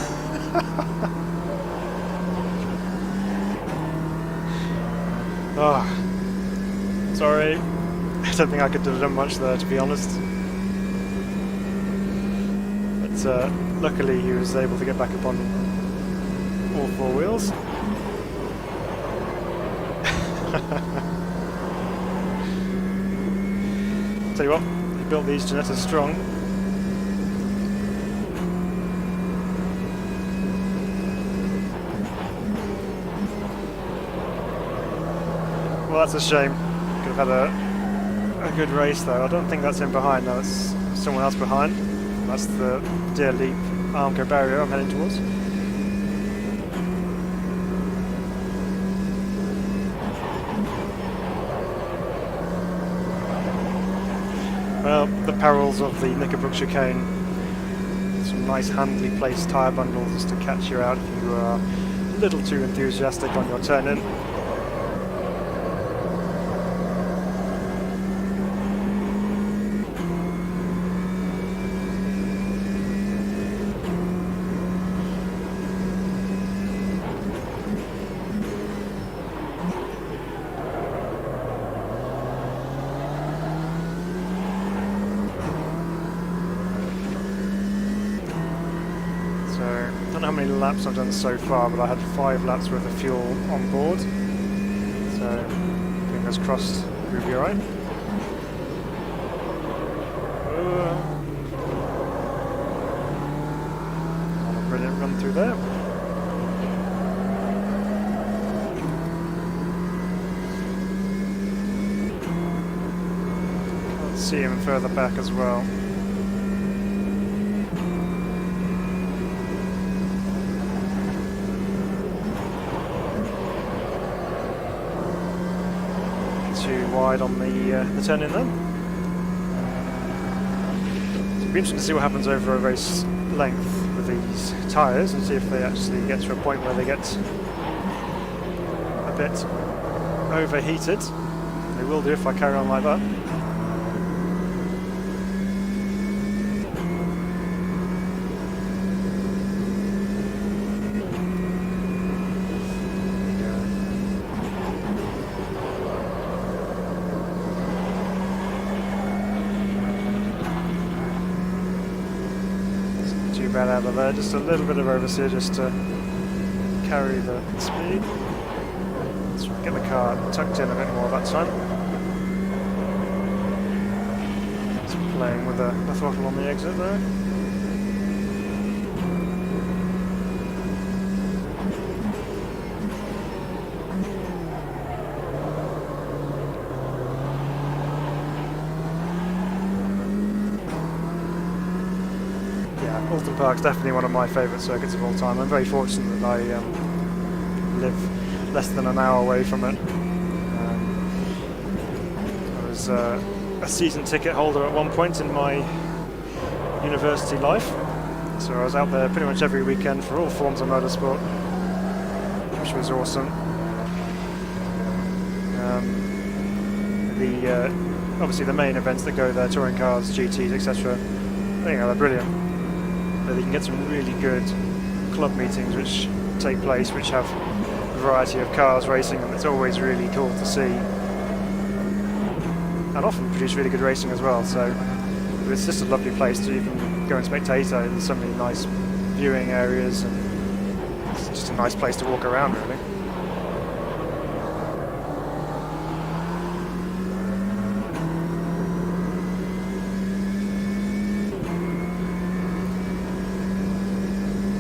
Oh, sorry. I don't think I could have done much there, to be honest. But luckily he was able to get back up on all four wheels. Tell you what, he built these Ginettas strong. Well, that's a shame. Could have had a good race though. I don't think that's him behind. No, it's someone else behind. That's the Deer Leap Armco barrier I'm heading towards. Well, the perils of the Knickerbrook chicane. Some nice handily placed tyre bundles just to catch you out if you are a little too enthusiastic on your turn in. I don't know how many laps I've done so far, but I had 5 laps worth of fuel on board, so fingers crossed we'll be alright. A brilliant run through there. Can't see him further back as well. Too wide on the turn in then. So it'll be interesting to see what happens over a race length with these tyres and see if they actually get to a point where they get a bit overheated. They will do if I carry on like that. Bad out of there, just a little bit of oversteer just to carry the speed. Let's try and get the car tucked in a bit more that time. Just playing with the throttle on the exit there. Oulton Park is definitely one of my favourite circuits of all time. I'm very fortunate that I live less than an hour away from it. I was a season ticket holder at one point in my university life, so I was out there pretty much every weekend for all forms of motorsport, which was awesome. Obviously the main events that go there, touring cars, GTs, etc. I think they're brilliant. that you can get some really good club meetings which take place, which have a variety of cars racing, and it's always really cool to see, and often produce really good racing as well. So it's just a lovely place to even go and spectate. There's so many nice viewing areas, and it's just a nice place to walk around, really.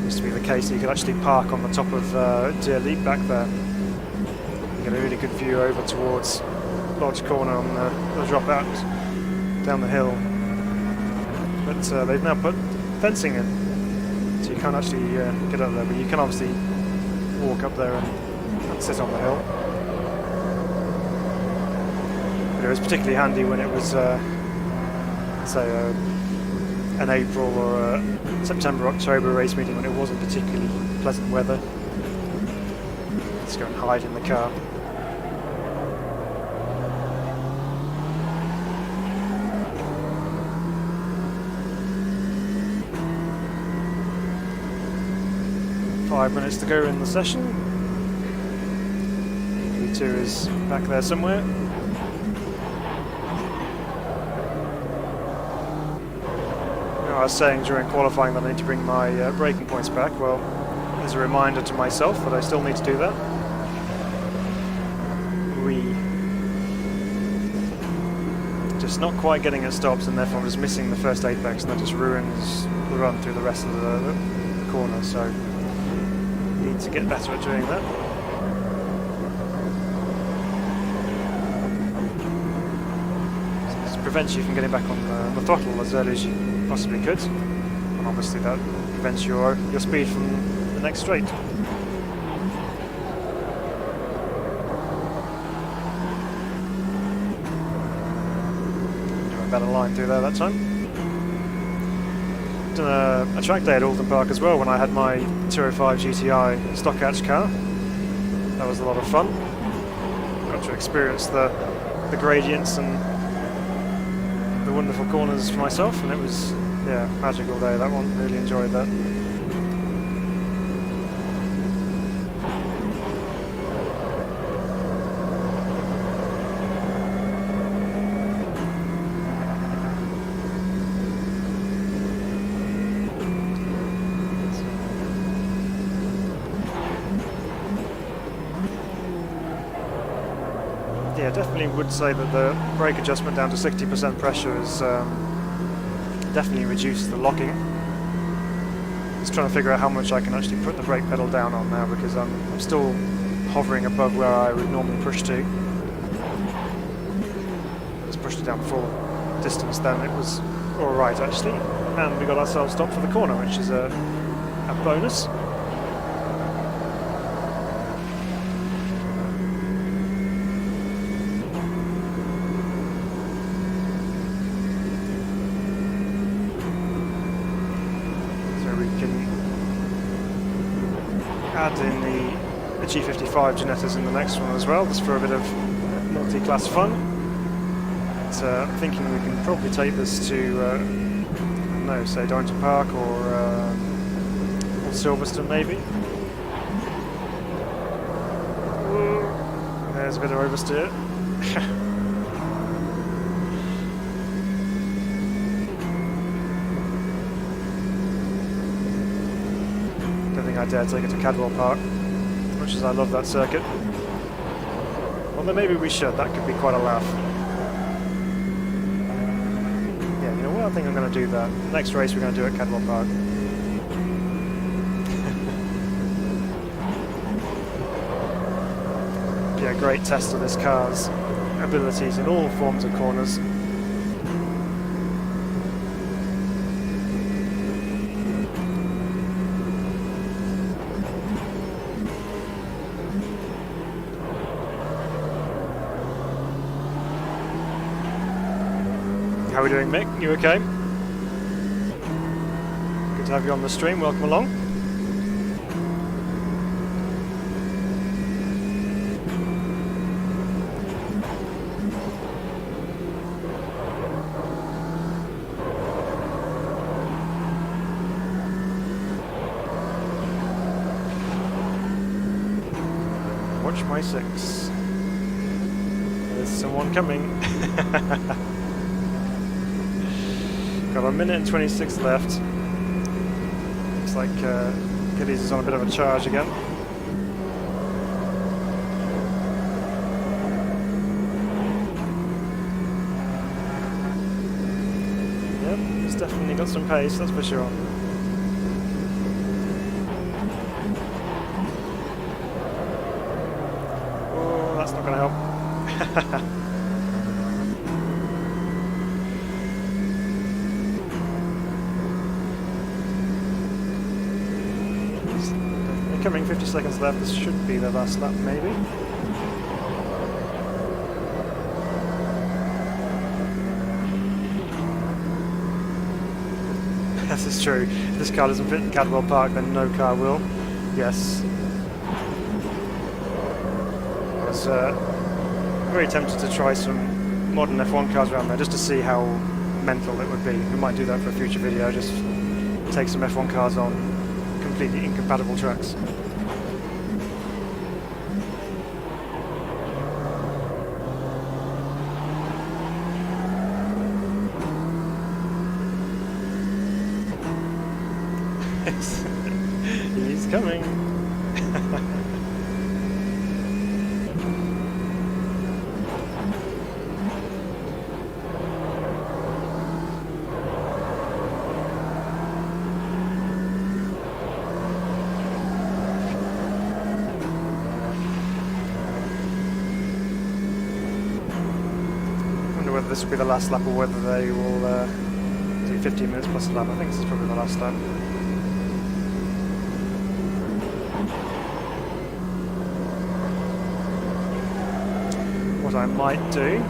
Used to be the case that you could actually park on the top of Deer Leap back there. You get a really good view over towards Lodge Corner on the drop out down the hill. But they've now put fencing in, so you can't actually get up there, but you can obviously walk up there and sit on the hill. But it was particularly handy when it was, say, an April or a September, October race meeting when it wasn't particularly pleasant weather. Just go and hide in the car. Five minutes to go in the session. E2 is back there somewhere. I was saying during qualifying that I need to bring my braking points back. Well, as a reminder to myself that I still need to do that. Just not quite getting at stops, and therefore I'm just missing the first apex, and that just ruins the run through the rest of the corner. So need to get better at doing that. So this prevents you from getting back on the throttle as early as you possibly could, and obviously that prevents your speed from the next straight. Do a better line through there that time. Done a track day at Oulton Park as well when I had my 205 GTI stock hatch car. That was a lot of fun. Got to experience the gradients and the wonderful corners for myself, and it was, yeah, magical day, that one. Really enjoyed that. Yeah, definitely would say that the brake adjustment down to 60% pressure has definitely reduced the locking. Just trying to figure out how much I can actually put the brake pedal down on now, because I'm still hovering above where I would normally push to. Just pushed it down full distance, then it was alright actually, and we got ourselves stopped for the corner, which is a bonus. Add in the G55 Ginettas in the next one as well, just for a bit of multi-class fun. But, I'm thinking we can probably take this to, I don't know, say Oulton Park or Silverstone maybe. Ooh, there's a bit of oversteer. I dare take it to Cadwell Park, as much as I love that circuit. Although maybe we should, that could be quite a laugh. Yeah, you know what, I think I'm going to do that. Next race we're going to do at Cadwell Park. Be a great test of this car's abilities in all forms of corners. How are we doing, Mick? You okay? Good to have you on the stream. Welcome along. watch my 6. There's someone coming. Got 1 minute and 26 left. Looks like Gillies is on a bit of a charge again. Yep, he's definitely got some pace, that's for sure. Oh, that's not going to help. Coming, 50 seconds left. This should be the last lap, maybe. This is true. If this car doesn't fit Cadwell Park, then no car will. Yes. I was very tempted to try some modern F1 cars around there just to see how mental it would be. We might do that for a future video, just take some F1 cars on completely incompatible tracks. He's coming. Wonder whether this will be the last lap or whether they will do 15 minutes plus a lap. I think this is probably the last lap. What I might do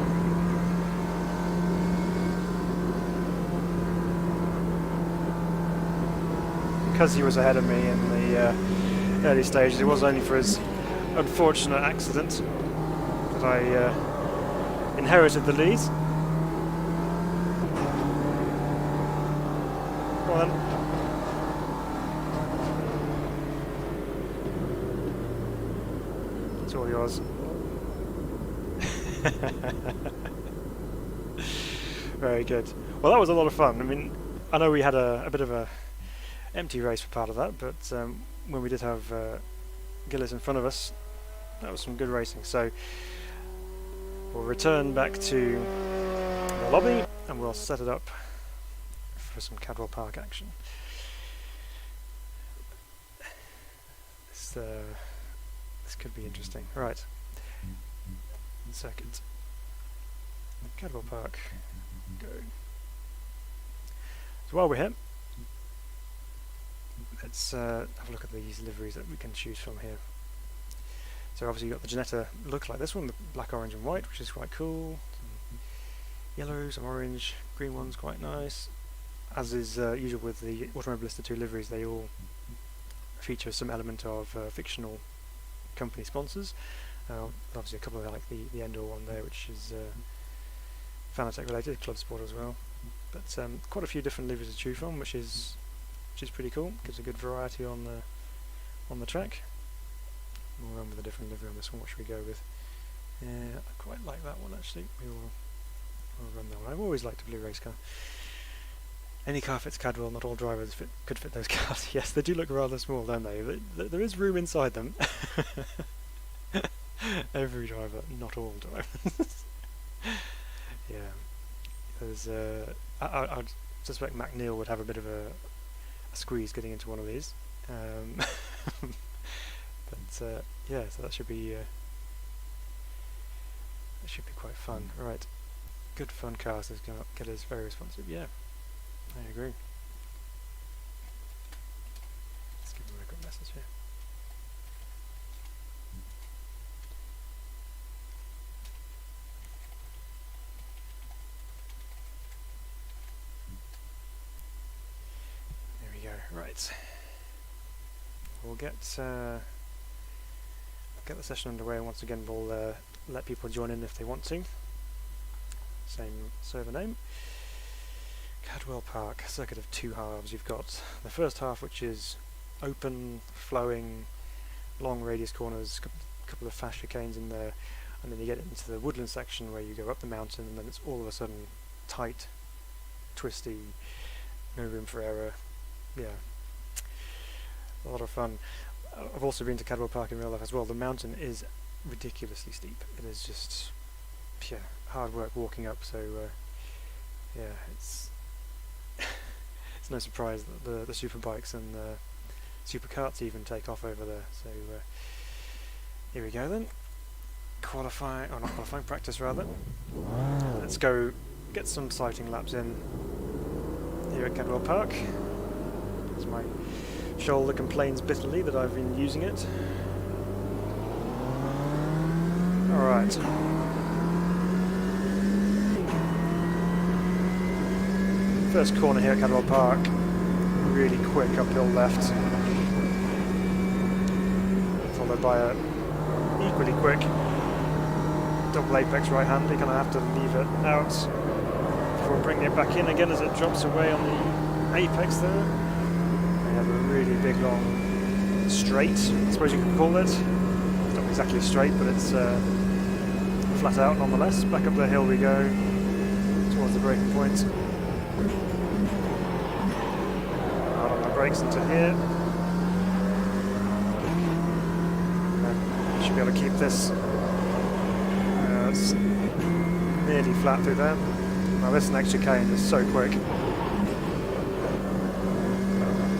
because he was ahead of me in the early stages, it was only for his unfortunate accident that I inherited the lead. Well then. It's all yours. Very good. Well, that was a lot of fun. I mean, I know we had a bit of a empty race for part of that, but when we did have Gillis in front of us, that was some good racing. So we'll return back to the lobby and we'll set it up for some Cadwell Park action. This could be interesting. Right. Second. Cadwell Park. Go. So while we're here, let's have a look at these liveries that we can choose from here. So obviously you've got the Ginetta look like this one, the black, orange and white, which is quite cool. Some yellow, some orange, green one's quite nice. As is usual with the Automobilista 2 liveries, they all feature some element of fictional company sponsors. Obviously a couple of like the Endor one there, which is Fanatec related, Club Sport as well. But quite a few different liveries to choose from, which is pretty cool. Gives a good variety on the track. We'll run with a different livery on this one. What should we go with? I quite like that one actually. We'll run that one. I've always liked a blue race car. Any car fits Cadwell, not all drivers could fit those cars. Yes, they do look rather small, don't they? There is room inside them. Every driver, not all drivers. Yeah, there's. I suspect McNeil would have a bit of a squeeze getting into one of these. But yeah, so that should be quite fun. Right, good fun cars. Is going to get us very responsive. Yeah, I agree. Let's give him a quick message here. Right, we'll get the session underway, and once again we'll let people join in if they want to. Same server name. Cadwell Park, circuit of 2 halves. You've got the first half, which is open, flowing, long radius corners, couple of fast chicanes in there, and then you get into the woodland section where you go up the mountain, and then it's all of a sudden tight, twisty, no room for error. Yeah, a lot of fun. I've also been to Cadwell Park in real life as well. The mountain is ridiculously steep. It is just, yeah, hard work walking up. So yeah, it's it's no surprise that the super bikes and super karts even take off over there. So here we go then. Qualifying, or not qualifying, practice rather. Let's go get some cycling laps in here at Cadwell Park. As my shoulder complains bitterly that I've been using it. Alright. First corner here at Cadwell Park. Really quick uphill left. Followed by a equally quick double apex right hand. You're going to have to leave it out before bringing it back in again as it drops away on the apex there. We have a really big long straight, I suppose you could call it. It's not exactly straight, but it's flat out nonetheless. Back up the hill we go towards the braking point. Out on the brakes into here. And should be able to keep this nearly flat through there. Now this next chicane is so quick.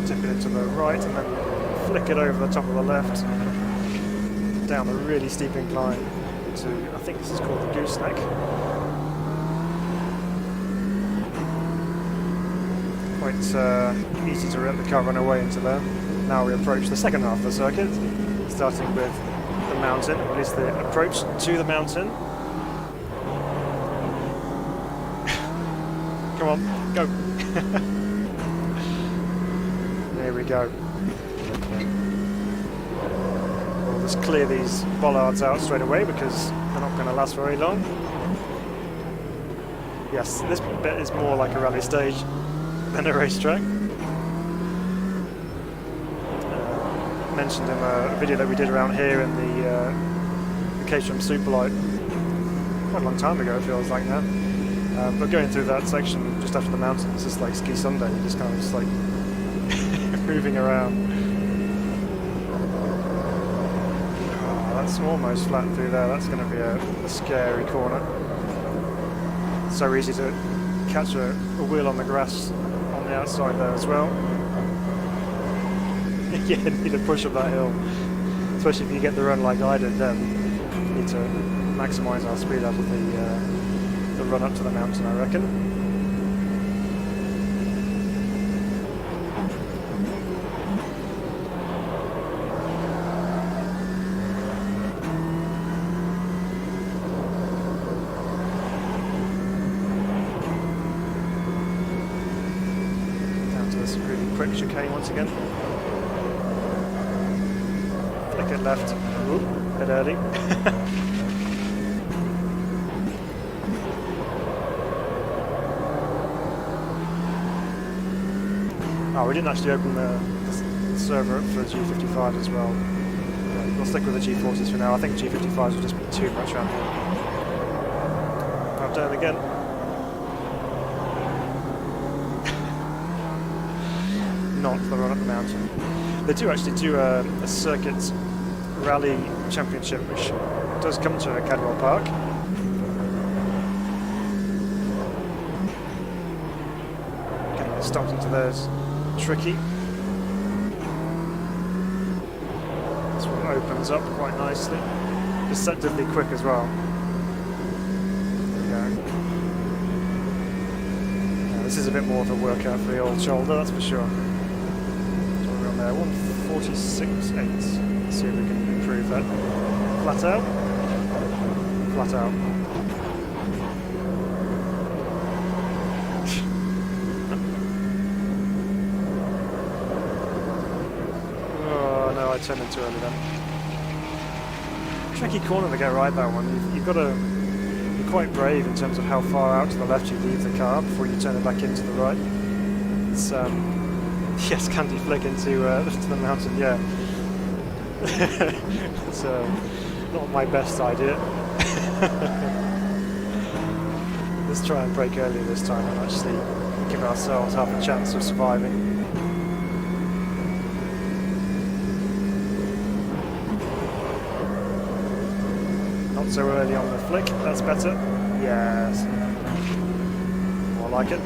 Tip it into the right and then flick it over the top of the left down the really steep incline to, I think this is called the gooseneck. Quite easy to let the car run away into there. Now we approach the second half of the circuit, starting with the mountain, or at least the approach to the mountain. Come on, go! There we go. We'll just clear these bollards out straight away because they're not going to last very long. Yes, this bit is more like a rally stage than a racetrack. Mentioned in a video that we did around here in the Caterham Superlight quite a long time ago, it feels like now. But going through that section just after the mountain, it's just like ski Sunday. You're just kind of just like moving around. Oh, that's almost flat through there. That's going to be a scary corner. So easy to catch a wheel on the grass on the outside there as well. Yeah, need to push up that hill, especially if you get the run like I did. Then we need to maximise our speed out of the run up to the mountain, I reckon. Down to this really quick chicane once again. Flick it left. Ooh, a bit early. Oh, we didn't actually open the server up for the G55 as well. We'll stick with the G40s for now. I think G55s will just be too much around here. Up down again. Not the run up the mountain. They do actually do a circuit rally championship, which does come to Cadwell Park. Getting it stopped into those. Tricky. This one opens up quite nicely. Deceptively quick as well. There we go. Now, this is a bit more of a workout for the old shoulder, that's for sure. So we're on there, 146.8. Let's see if we can improve that. Flat out. Flat out. I turned in too early then. Tricky corner to get right, that one. You've got to be quite brave in terms of how far out to the left you leave the car before you turn it back into the right. It's yes, candy flick into the mountain. Yeah. It's Not my best idea. Let's try and brake early this time and actually give ourselves half a chance of surviving. Not so early on the flick, that's better. Yes. More like it.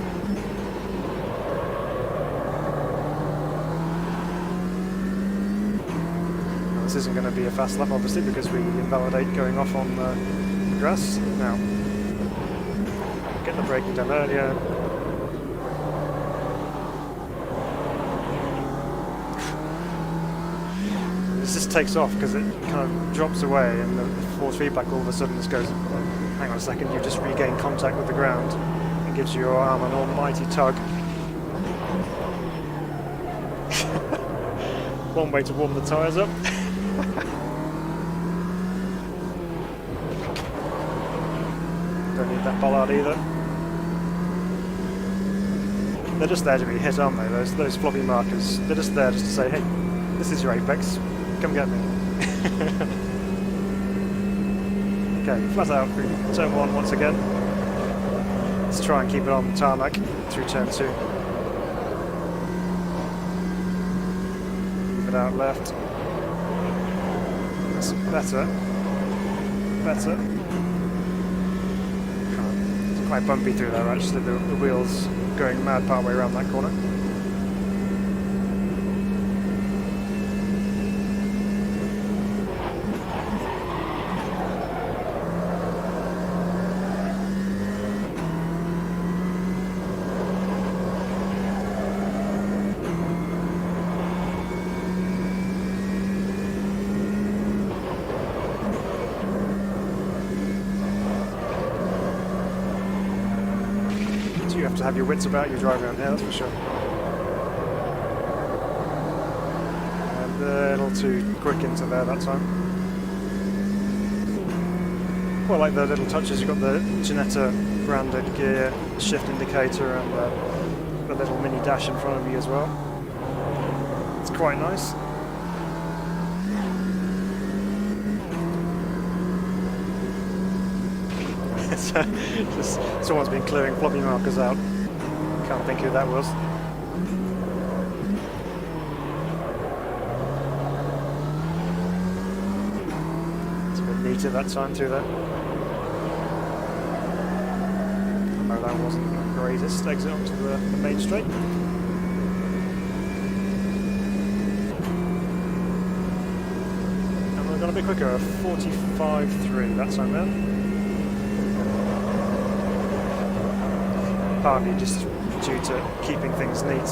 Now, this isn't going to be a fast lap obviously because we invalidate going off on the grass. Now, get the braking done earlier. This just takes off because it kind of drops away and the force feedback all of a sudden just goes, hang on a second, you just regain contact with the ground and gives your arm an almighty tug. One way to warm the tyres up. Don't need that bollard either. They're just there to be hit, aren't they? Those floppy markers. They're just there just to say, hey, this is your apex. Come get me. Okay, flat out through turn 1 once again. Let's try and keep it on tarmac through turn 2. Keep it out left. That's better. Better. It's quite bumpy through there actually, the wheels going mad part way around that corner. You have to have your wits about you driving around here, that's for sure. And a little too quick into there that time. Quite like the little touches. You've got the Ginetta branded gear shift indicator and the little mini dash in front of you as well. It's quite nice. Just someone's been clearing floppy markers out. Can't think who that was. It's a bit neater that time through there. No, that wasn't the greatest exit onto the main straight. And we're going to be quicker, a 45.3 that time then. Partly just due to keeping things neat.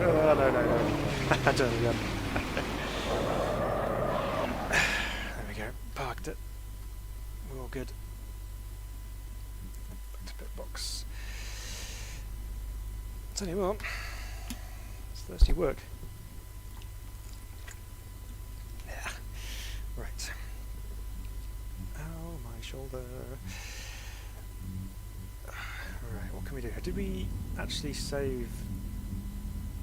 No. I don't know. There we go. Parked it. We're all good. Back to pit box. Tell you what, it's thirsty work. Yeah. Right. Shoulder. Alright, what can we do here? Did we actually save?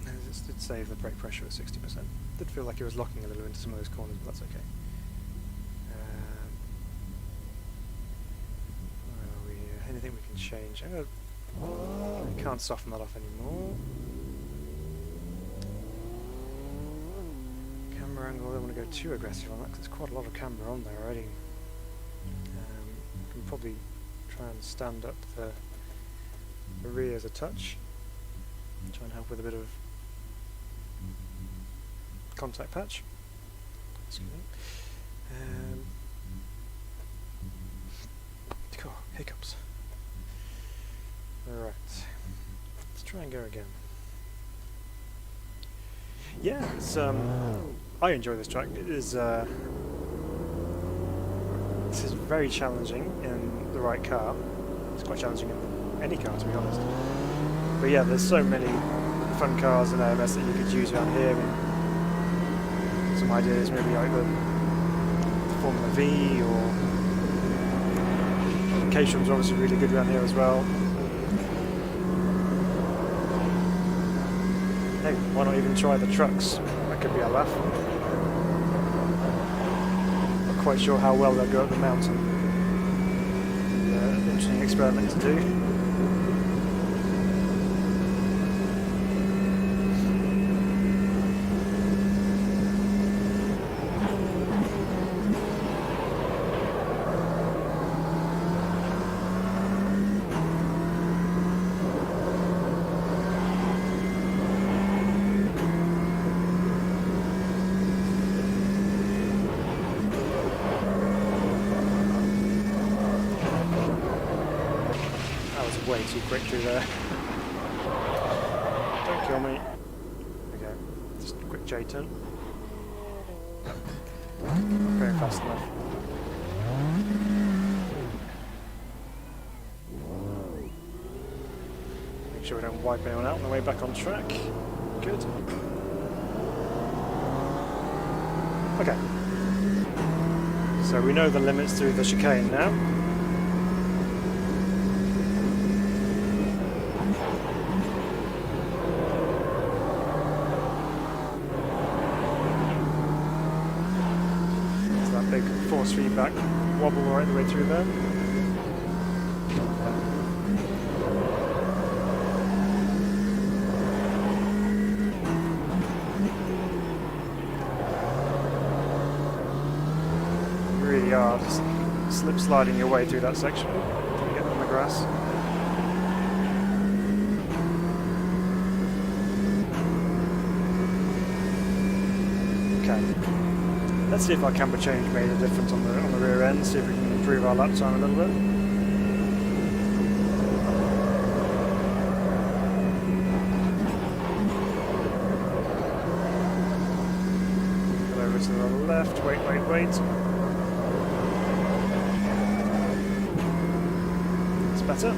No, this did save the brake pressure at 60%. Did feel like it was locking a little into some of those corners, but that's okay. Where are we here? Anything we can change? We can't soften that off anymore. Camera angle, I don't want to go too aggressive on that because there's quite a lot of camera on there already. Can probably try and stand up the rears a touch. Try and help with a bit of contact patch. Excuse me. Cool, hiccups. Alright. Let's try and go again. Yeah, it's I enjoy this track. It is this is very challenging in the right car. It's quite challenging in any car, to be honest. But yeah, there's so many fun cars in AMS that you could use around here. I mean, some ideas maybe like the Formula V or Caterham's obviously really good around here as well. Hey, why not even try the trucks? That could be a laugh. Not quite sure how well they'll go up the mountain. Interesting experiment to do. Way too quick through there. Don't kill me. There we go. Just a quick J-turn. Not going fast enough. Make sure we don't wipe anyone out on the way back on track. Good. Okay. So we know the limits through the chicane now. Big force feedback wobble right the way through there. You really are just slip sliding your way through that section until you get on the grass. Okay. Let's see if our camber change made a difference on the rear end, see if we can improve our lap time a little bit. Go over to the left, wait. That's better.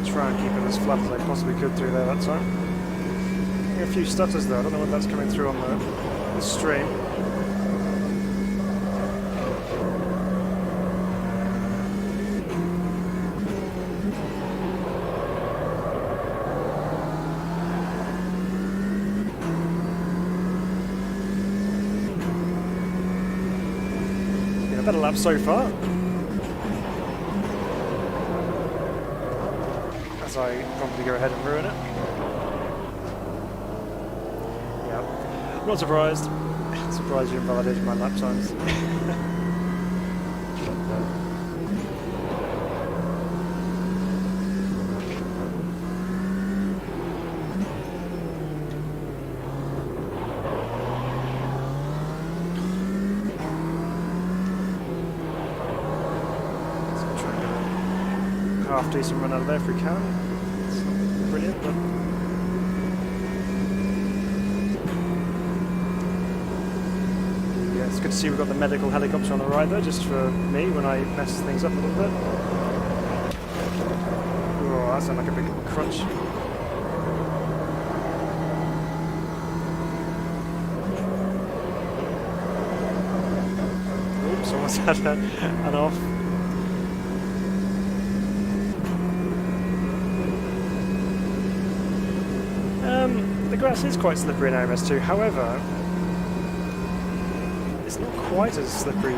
Try and keep it as flat as I possibly could through there that time. Getting a few stutters though, I don't know what that's coming through on the stream. Been a better lap so far. I probably go ahead and ruin it. Yeah, not surprised. Surprised you invalidated my lap times. So try and get a half decent run out of there if we can. Brilliant, but yeah, it's good to see we've got the medical helicopter on the right there, just for me when I mess things up a little bit. Oh, that sounded like a big crunch. Oops, almost had an off. The grass is quite slippery in RMS2, however, it's not quite as slippery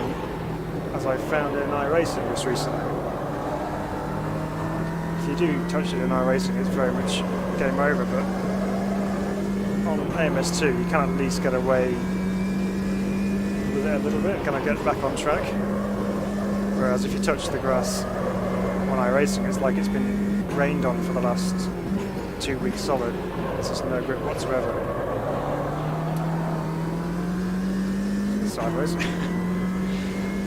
as I found it in iRacing just recently. If you do touch it in iRacing, it's very much game over, but on AMS2 you can at least get away with it a little bit, kind of get back on track. Whereas if you touch the grass on iRacing, it's like it's been rained on for the last 2 weeks solid. There's just no grip whatsoever. Sideways.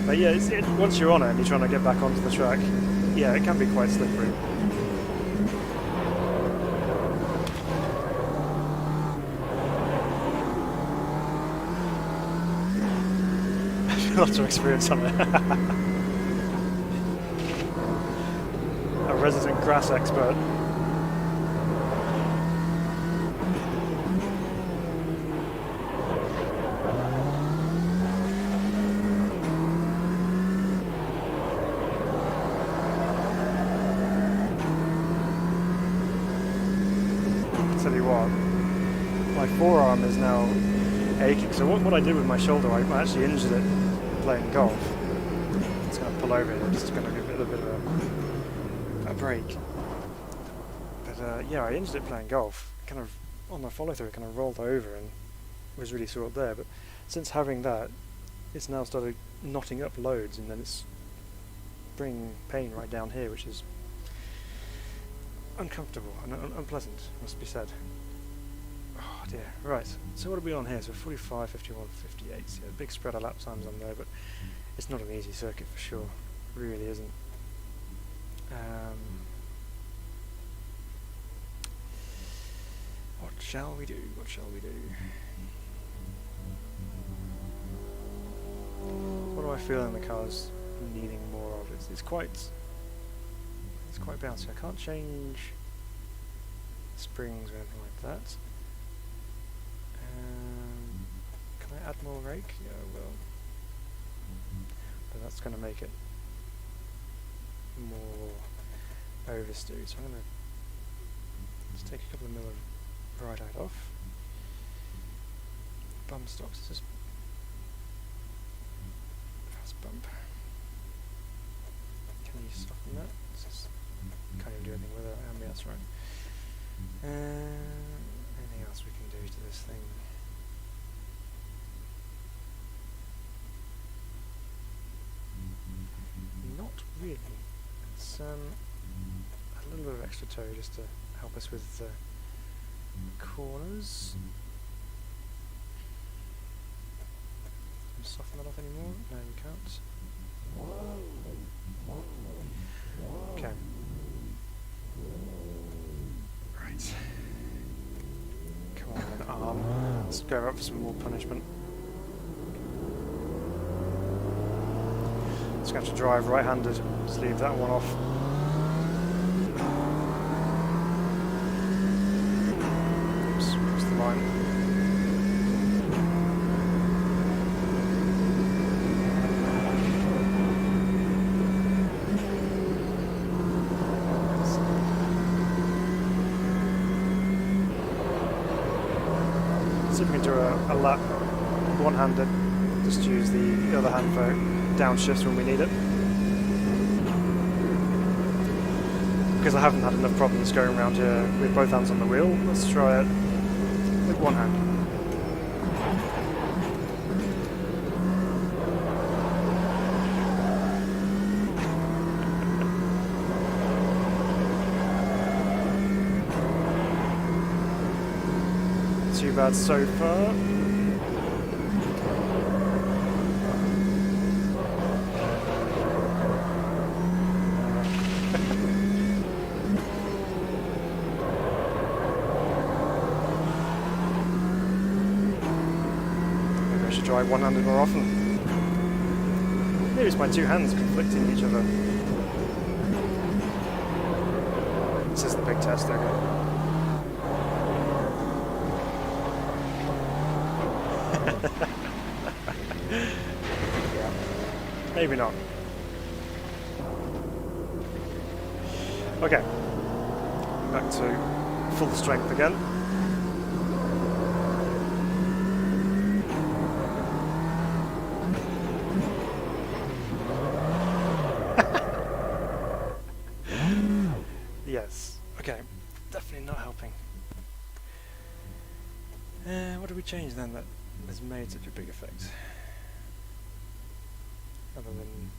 But yeah, once you're on it and you're trying to get back onto the track, yeah, it can be quite slippery. Lots of experience on it. resident grass expert. Tell you what, my forearm is now aching. So what I did with my shoulder, I actually injured it playing golf. It's going to pull over here, just going to give it a bit of a break. But yeah, I injured it playing golf. Kind of on the follow through, it kind of rolled over and was really sore there. But since having that, it's now started knotting up loads, and then it's bringing pain right down here, which is uncomfortable and unpleasant, must be said. Oh dear. Right, so what are we on here? So 45, 51, 58. Yeah, big spread of lap times on there, but it's not an easy circuit for sure. It really isn't. What shall we do? What shall we do? What do I feel in the car's needing more of? It's quite bouncy. I can't change springs or anything like that. Can I add more rake? Yeah, I will. But that's going to make it more oversteered. So I'm going to just take a couple of mil of ride-out off. Bump stops. It's just fast bump. Can you soften that? Can't even do anything with it. Yeah, that's right. Anything else we can do to this thing? Not really. It's a little bit of extra toe just to help us with the corners. Can you soften that off anymore? No, you can't. Okay. Right. Come on then, arm. Let's go up for some more punishment. Just going to have to drive right-handed. Just leave that one off. Oops, what's the line? See if we can do a lap one-handed. Just use the other hand for downshifts when we need it. Because I haven't had enough problems going around here with both hands on the wheel, let's try it with one hand. Too bad so far. Drive one-handed more often. Maybe it's my two hands conflicting each other. This is the big test, okay. Yeah. Maybe not. Okay. Back to full strength again. Yes. Okay. Definitely not helping. What did we change then that has made such a big effect? Other than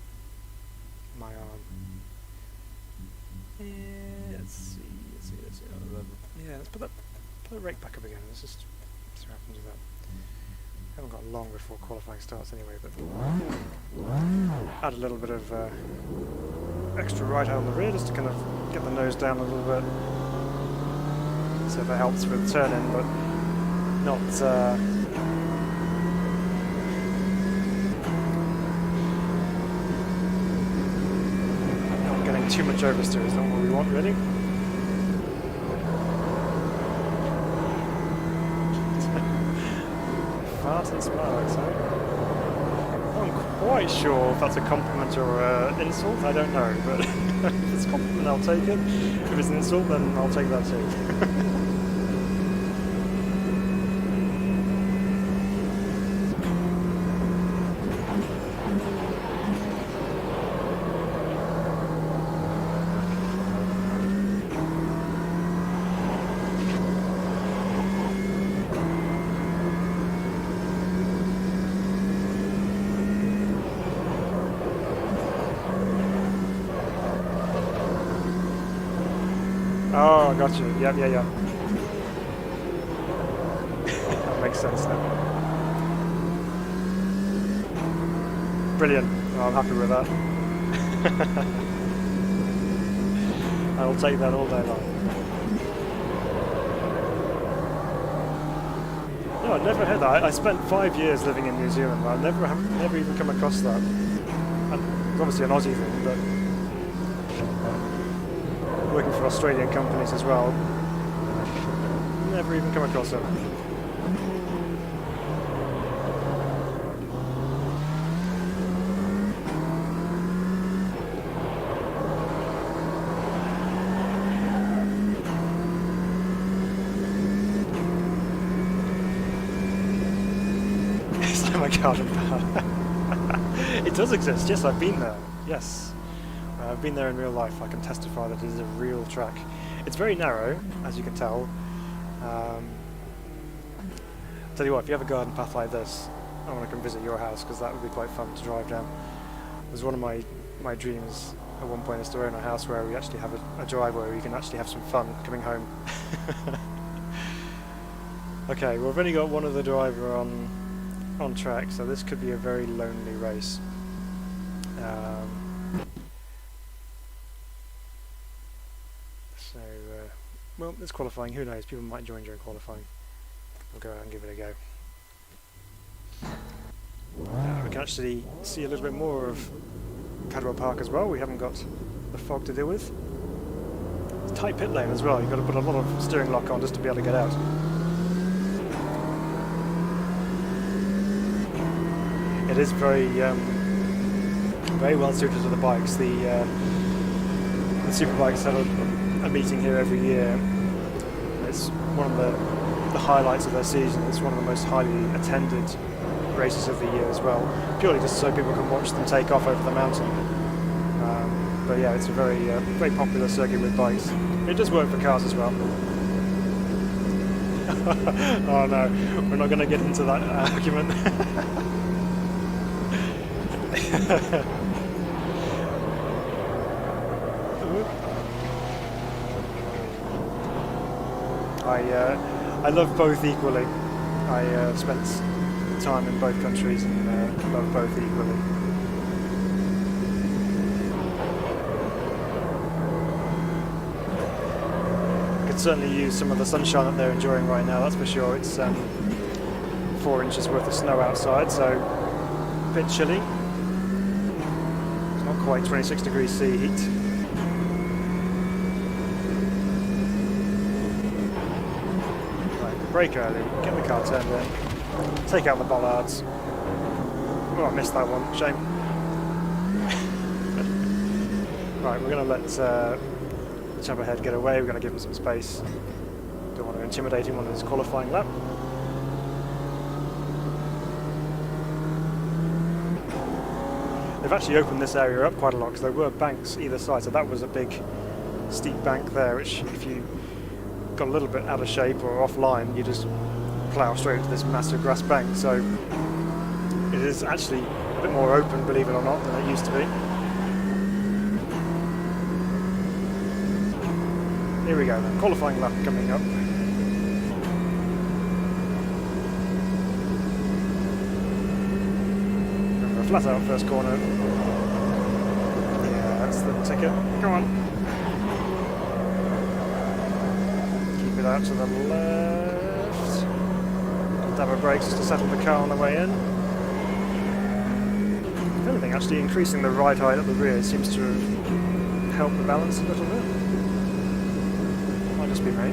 my arm. Yeah, let's see. Yeah, let's put the rake back up again. Let's just see what happens with that. Haven't got long before qualifying starts anyway, but add a little bit of extra right out on the rear just to kind of get the nose down a little bit. So that helps with turning, but not getting having too much oversteer is not what we want, really. Fart and smile, I'd say. I'm quite sure if that's a compliment or an insult, I don't know, but if it's a compliment, I'll take it. If it's an insult, then I'll take that too. Oh, got you. Yep, yeah. That makes sense now. Brilliant. Oh, I'm happy with that. I'll take that all day long. No, I've never heard that. I spent 5 years living in New Zealand. I've never even come across that. And it's obviously an Aussie thing, but working for Australian companies as well. Never even come across it. It's like my garden path. It does exist, yes, I've been there, yes. I've been there in real life. I can testify that it is a real track. It's very narrow, as you can tell. Tell you what, if you have a garden path like this, I want to come visit your house because that would be quite fun to drive down. It was one of my dreams at one point is to own a house where we actually have a driveway where you can actually have some fun coming home. Okay, well, we've only got one other driver on track, so this could be a very lonely race. Well, it's qualifying, who knows, people might join during qualifying. We'll go out and give it a go. We can actually see a little bit more of Cadwell Park as well. We haven't got the fog to deal with. It's a tight pit lane as well, you've got to put a lot of steering lock on just to be able to get out. It is very well suited to the bikes. The superbikes have a meeting here every year. It's one of the highlights of their season. It's one of the most highly attended races of the year as well, purely just so people can watch them take off over the mountain. But yeah, it's a very popular circuit with bikes. It does work for cars as well. Oh no, we're not going to get into that argument. I love both equally. I spent time in both countries and love both equally. I could certainly use some of the sunshine that they're enjoying right now, that's for sure. It's 4 inches worth of snow outside, so a bit chilly. It's not quite 26 degrees C heat. Brake early, get the car turned in, take out the bollards. Oh, I missed that one, shame. Right, we're going to let the chap ahead get away, we're going to give him some space. Don't want to intimidate him on his qualifying lap. They've actually opened this area up quite a lot because there were banks either side, so that was a big steep bank there, which if you got a little bit out of shape or offline, you just plough straight into this massive grass bank. So it is actually a bit more open, believe it or not, than it used to be. Here we go then, qualifying lap coming up. Remember, flat out first corner. Yeah, that's the ticket. Come on. Out to the left. Dab of brakes just to settle the car on the way in. If anything, actually increasing the ride height at the rear seems to have help the balance a little bit. Might just be me.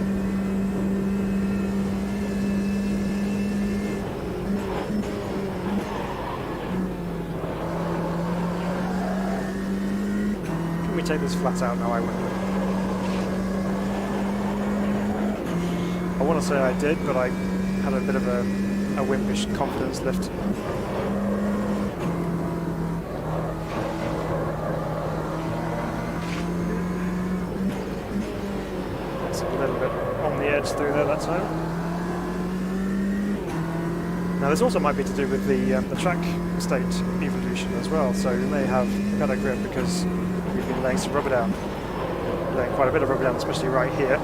Can we take this flat out now? I wonder. I want to say I did, but I had a bit of a wimpish confidence lift. It's a little bit on the edge through there that time. Now this also might be to do with the track state evolution as well, so we may have better grip because we've been laying some rubber down. Laying quite a bit of rubber down, especially right here.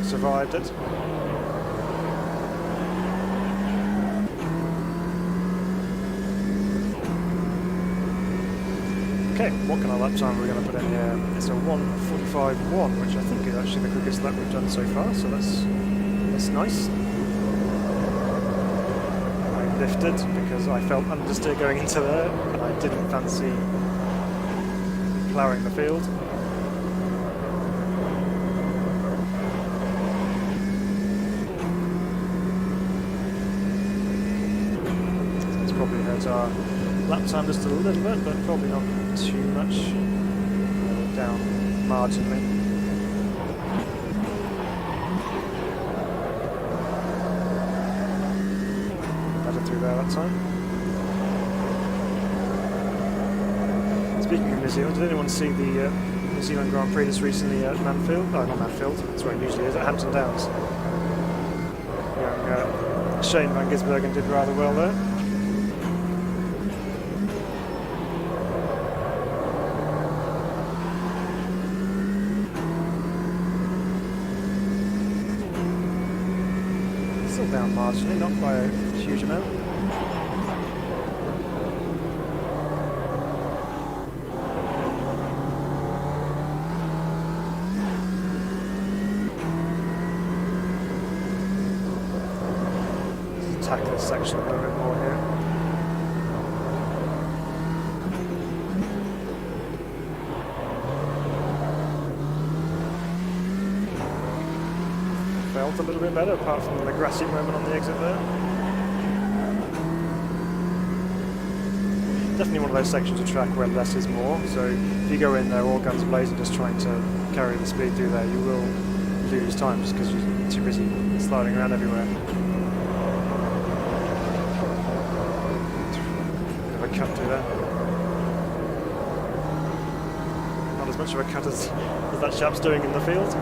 Survived it. Okay, what kind of lap time are we going to put in here? It's a 1:45.1, which I think is actually the quickest lap we've done so far, so that's nice. I lifted because I felt understeer going into there, and I didn't fancy ploughing the field. Probably hurt our lap time just a little bit, but probably not too much. Down marginally. Better through there that time. Speaking of New Zealand, did anyone see the New Zealand Grand Prix just recently at Manfield? Oh, not Manfield, that's where it usually is, at Hampton Downs. Young Shane van Gisbergen did rather well there. Down marginally, not by a huge amount. Let's attack this section a little bit more here. Felt a little bit better, apart from the grassy moment on the exit there. Definitely one of those sections of track where less is more, so if you go in there all guns blazing just trying to carry the speed through there, you will lose time just because you're too busy sliding around everywhere. Bit of a cut through there. Not as much of a cut as that chap's doing in the field.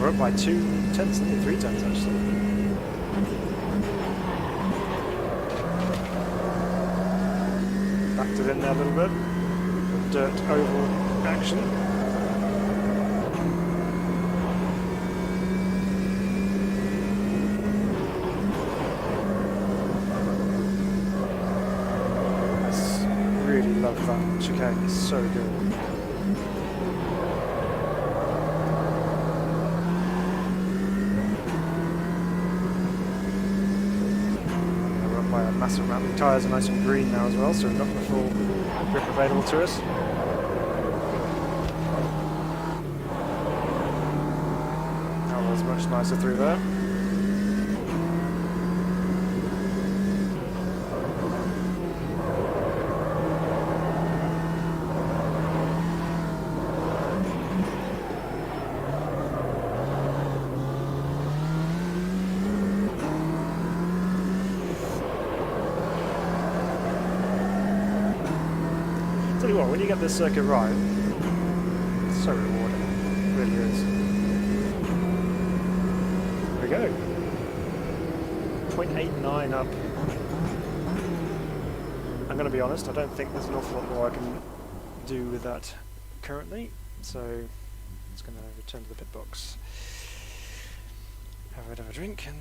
We're up by 2 tenths, nearly 3 tenths actually. Backed it in there a little bit. Dirt oval action. I really love that chicane, it's so good. Massive amount. The tyres are nice and green now as well, so we've got the full grip available to us. That was much nicer through there. Tell you what, when you get this circuit right, it's so rewarding. It really is. There we go. 0.89 up. I'm going to be honest, I don't think there's an awful lot more I can do with that currently, so I'm just going to return to the pit box, have a bit of a drink, and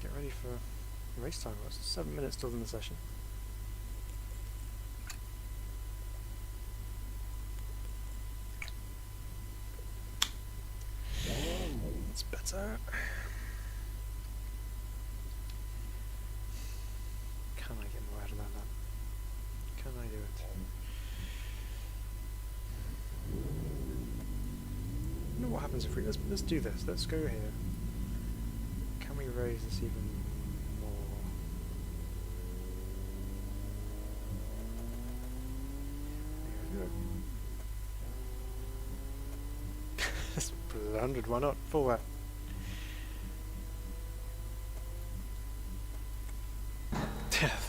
get ready for race time. It's 7 minutes still in the session. It's better. Can I get more out of that lap? Can I do it? I wonder what happens if we let's do this. Let's go here. Can we raise this even more? Let's put it at 100. Why not? Full wet.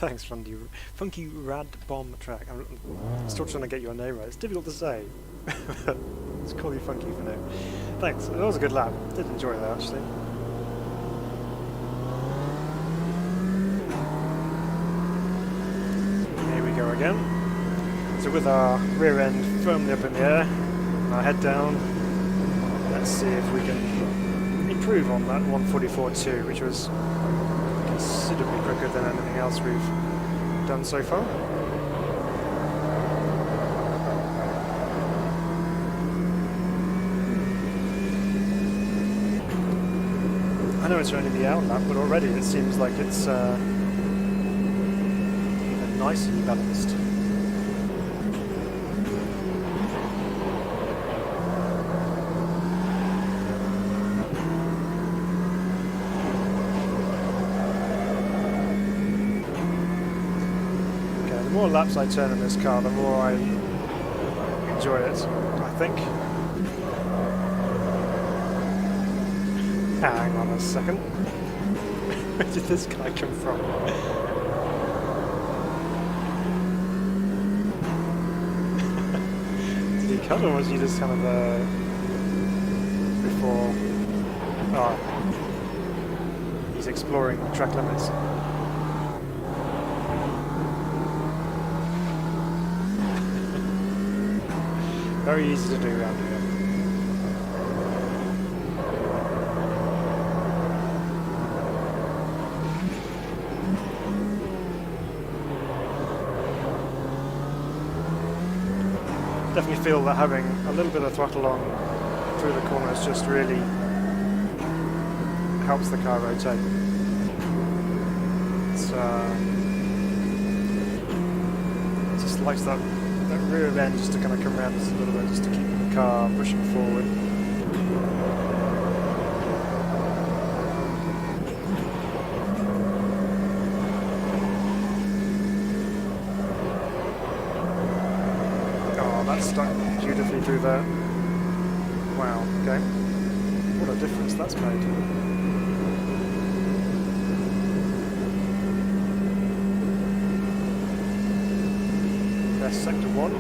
Thanks, Funky Rad Bomb Track. I'm still trying to get your name right. It's difficult to say. Let's call you Funky for now. Thanks. That was a good lap. Did enjoy that actually. Here we go again. So with our rear end firmly up in the air, and our head down, let's see if we can improve on that 144.2, which was considerably quicker than anything else we've done so far. I know it's only the out lap, but already it seems like it's even nicely balanced. The more laps I turn in this car, the more I enjoy it, I think. Hang on a second. Where did this guy come from? Did he cut, or was he just kind of before? Oh, he's exploring track limits. Very easy to do around here. Definitely feel that having a little bit of throttle on through the corners just really helps the car rotate. It's just likes that rear end just to kind of come around just a little bit, just to keep the car pushing forward. Oh, that's stuck beautifully through there. Wow, okay. What a difference that's made. Sector 1.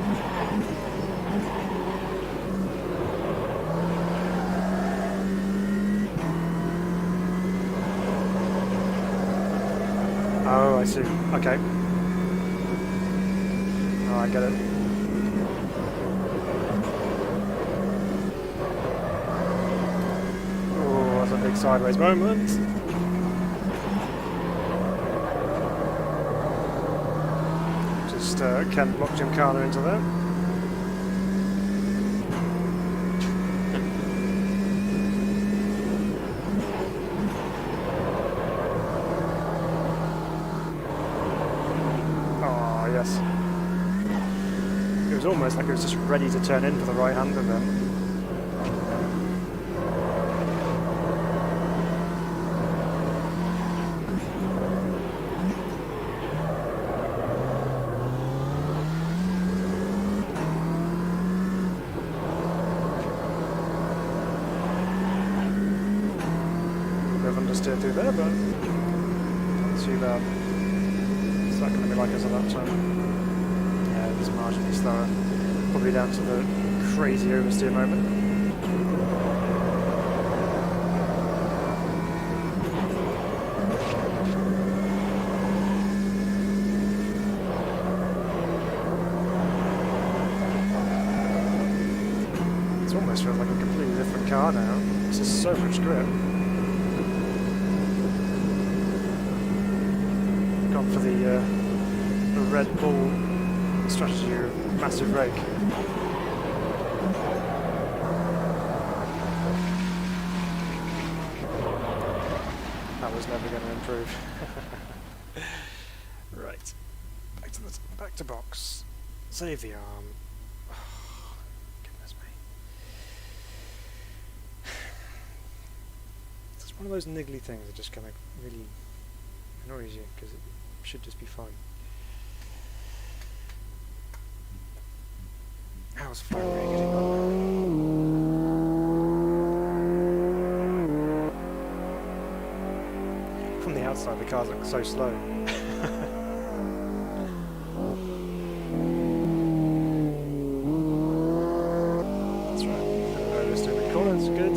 Oh, I see. Okay. Oh, I get it. Oh, that's a big sideways moment. Ken blocked Gymkhana into there. Oh, yes. It was almost like it was just ready to turn in for the right-hander then. Steer through there, but not too bad. What's that going to be like as a lap time? Yeah, it's marginally slower. Probably down to the crazy oversteer moment. car now. This is so much grip. Gone for the Red Bull strategy of massive rake. That was never going to improve. Right, back to box. Save the arm. Oh, goodness me. It's one of those niggly things that just kind of really annoys you because it should just be fine. How's fire rate getting on? From the outside, the cars look so slow. That's right. Just doing the corners, good.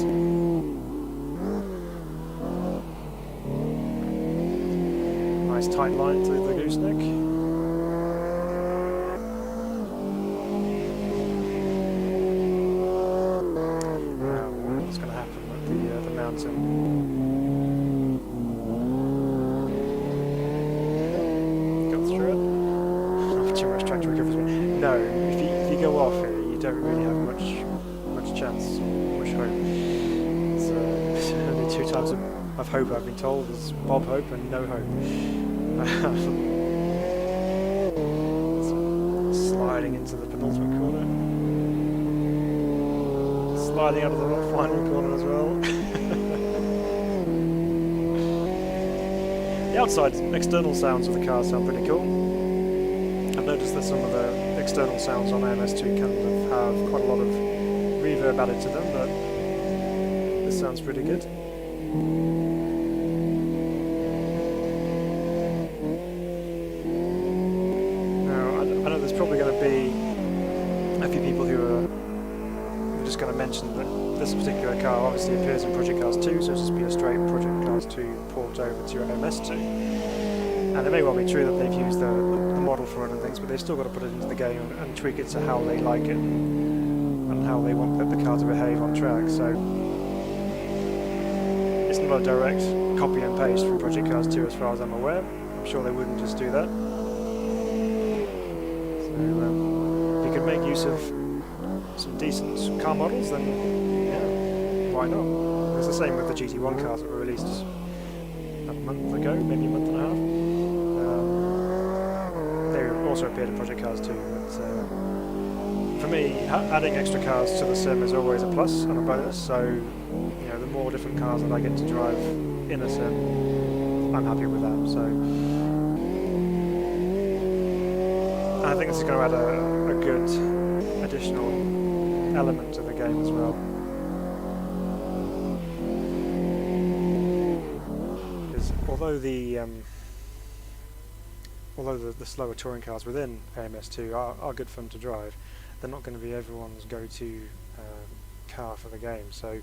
Nice tight line to the gooseneck. Now, what's going to happen with the mountain? No, if you go off here, you don't really have much chance, much hope. It's only 2 types of hope I've been told. There's Bob Hope and no hope. Sliding into the penultimate corner. Sliding out of the final corner as well. The outside external sounds of the car sound pretty cool. I've noticed that some of the external sounds on AMS2 kind of have quite a lot of reverb added to them, but this sounds pretty good. Now, I know there's probably going to be a few people who are just going to mention that this particular car obviously appears in Project Cars 2, so it's just be a straight Project Cars 2 port over to AMS2. And it may well be true that they've used the model for it and things, but they've still got to put it into the game and tweak it to how they like it and how they want the car to behave on track. So it's not a direct copy and paste from Project Cars 2 as far as I'm aware. I'm sure they wouldn't just do that. So if you could make use of some decent car models, then yeah, why not? It's the same with the GT1 cars that were released a month ago, maybe a month and a half. Also appeared in Project Cars 2, but for me, adding extra cars to the sim is always a plus and a bonus. So, you know, the more different cars that I get to drive in a sim, I'm happy with that. So, and I think this is going to add a good additional element to the game as well. Because although the slower touring cars within AMS2 are good fun to drive, they're not going to be everyone's go-to car for the game. So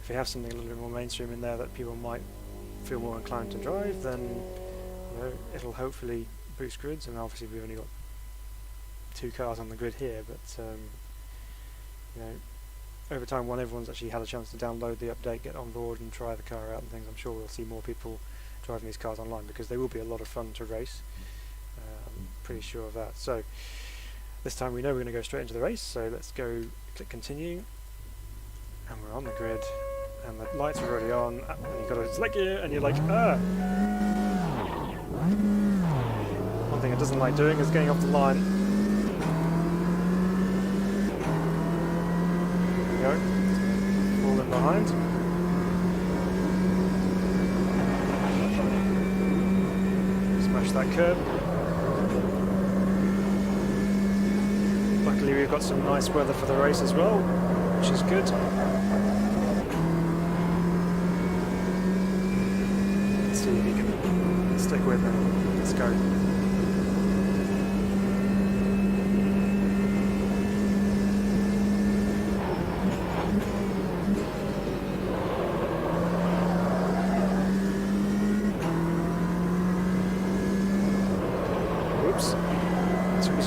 if you have something a little bit more mainstream in there that people might feel more inclined to drive, then you know, it'll hopefully boost grids. And obviously we've only got 2 cars on the grid here, but you know, over time, when everyone's actually had a chance to download the update, get on board and try the car out and things, I'm sure we'll see more people driving these cars online, because they will be a lot of fun to race. I'm pretty sure of that. So this time we know we're going to go straight into the race, so let's go click continue, and we're on the grid, and the lights are already on, and you've got to select it, and you're like, ah! One thing it doesn't like doing is getting off the line. There we go. Fall in behind. Smash that curb. Luckily we've got some nice weather for the race as well, which is good. Let's see if you can stick with me. Let's go.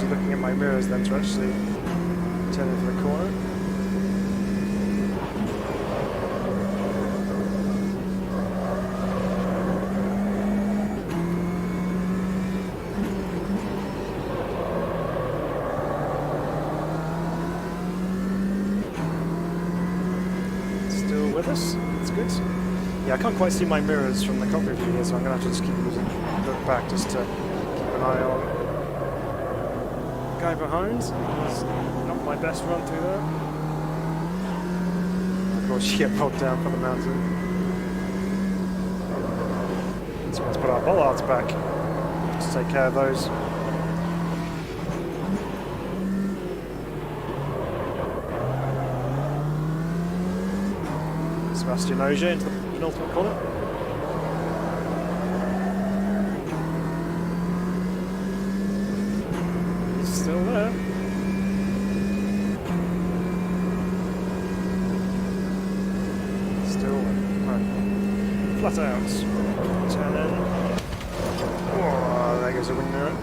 Looking at my mirrors then to actually turn into the corner. Yeah, I can't quite see my mirrors from the cockpit view here, so I'm going to have to just keep using look back just to keep an eye on the guy behind. That's not my best run through there. Of course, you get bogged down for the mountain. So let's put our bollards back. Let's take care of those. Sebastian Ogier into the penultimate corner. He's still there. Still right. Flat out. Turn in. Oh, there goes a wind mirror.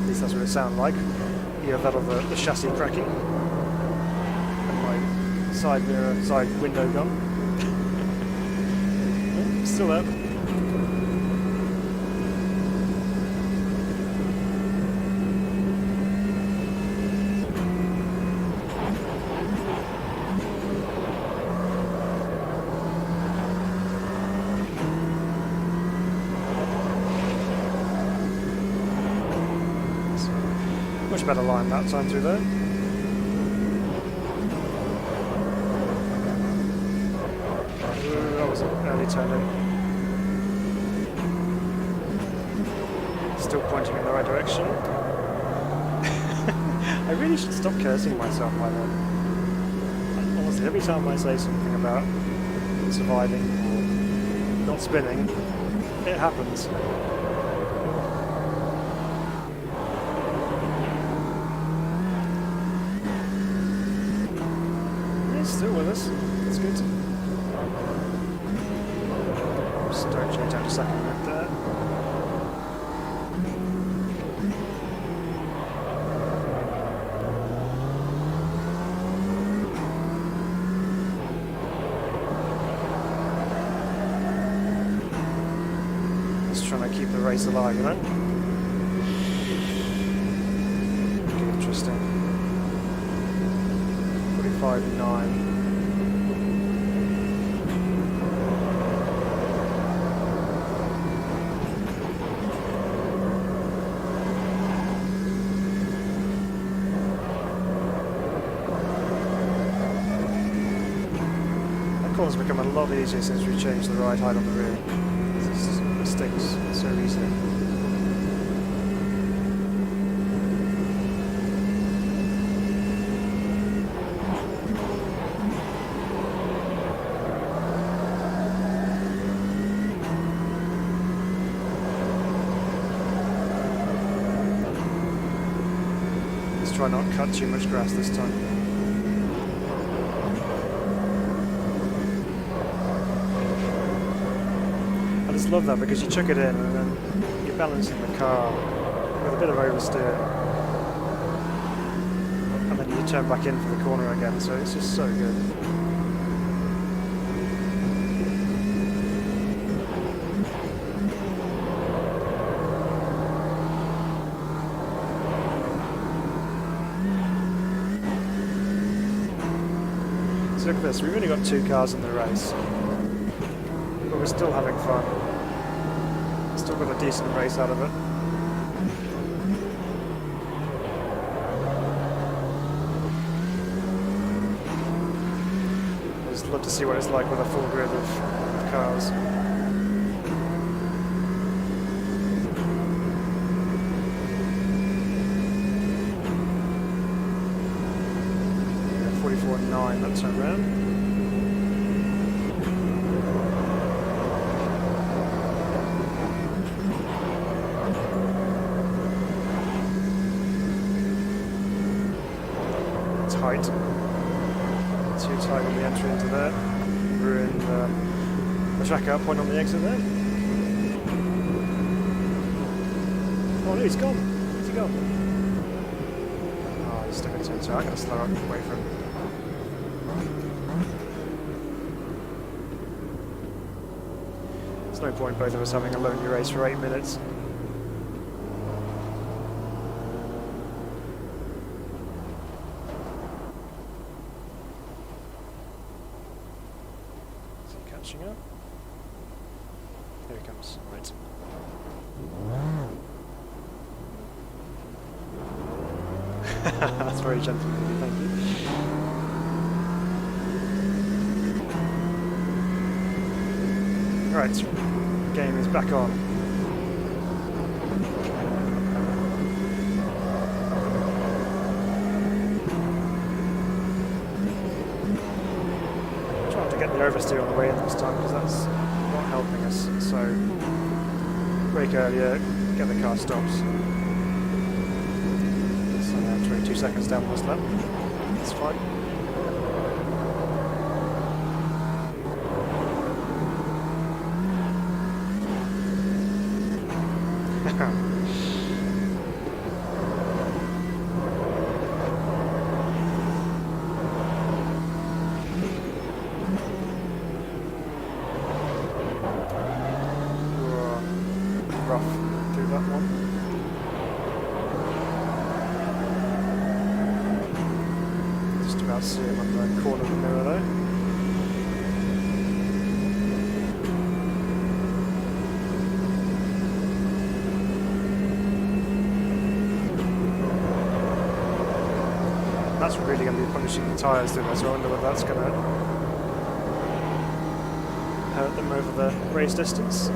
At least that's what it sounded like. You have that of the chassis cracking. Side mirror, side window gun. Still there. Much better line that time through there. That was an early turn in. Still pointing in the right direction. I really should stop cursing myself by then. Honestly, every time I say something about surviving or not spinning, it happens. He's still with us. That's good. Don't change out a second minute there. Just trying to keep the race alive, you know? Okay, interesting. 45.9. It's become a lot easier since we changed the ride height on the rear. This mistakes so easily. Let's try not to cut too much grass this time. I just love that because you chuck it in and then you're balancing the car with a bit of oversteer and then you turn back in for the corner again, so it's just so good. So look at this, we've only got 2 cars in the race, but we're still having fun. Still got a decent race out of it. I just love to see what it's like with a full grid of cars. Yeah, 44.9, that turn round. Tight. Too tight with the entry into there. Ruined the track out point on the exit there. Oh no, he's gone. Where's he gone? Oh, he's stuck in turn 2. I'm going to slow up and wait for him. There's no point both of us having a lonely race for 8 minutes. catching up. Here he comes. Right. That's very gentle of you, thank you. Right, game is back on. Trying to get the oversteer on the way in this time because that's not helping us. So, brake earlier, get the car stopped. So now 22 seconds down this lap. That's fine. Rough through that one. Just about see him on the corner of the mirror there. That's really going to be punishing the tyres through this, so I wonder whether that's going to hurt them over the race distance.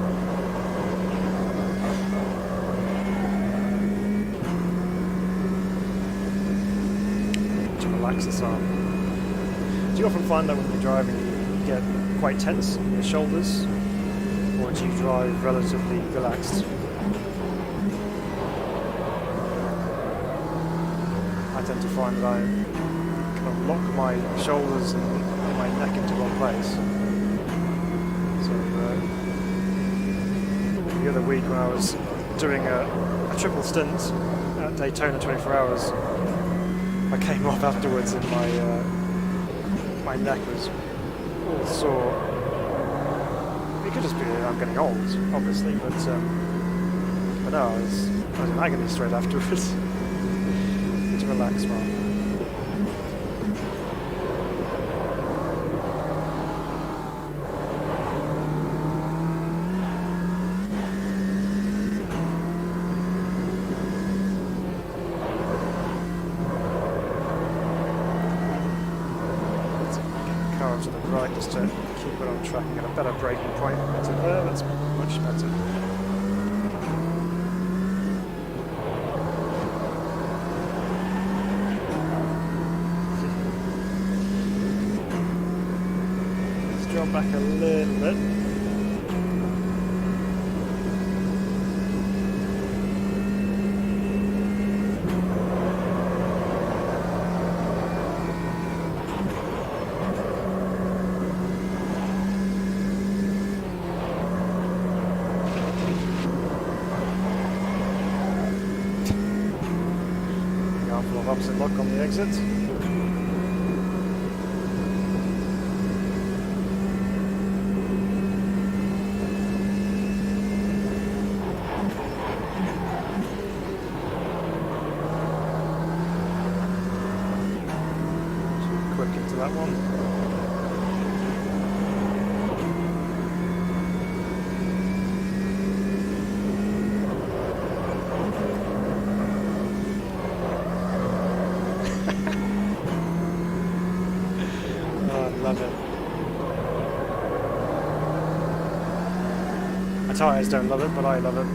To relax this arm. Do you often find that when you're driving you get quite tense in your shoulders, or do you drive relatively relaxed? I tend to find that I kind of lock my shoulders and my neck into one place. So the other week when I was doing a triple stint at Daytona 24 Hours, I came off afterwards and my neck was all sore. It could just be that I'm getting old, obviously, but no, I was in agony straight afterwards. Relax, man. Let's get the car to the right just to keep it on track and get a better braking point. Better there, that's much better. Back a little bit. Example of opposite lock on the exit. That one. Oh, I love it. My tyres don't love it, but I love it.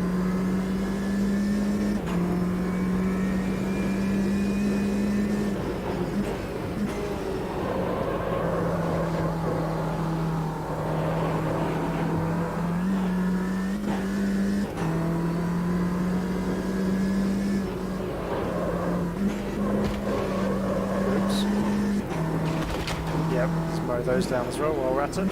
Those down as well while we're at it.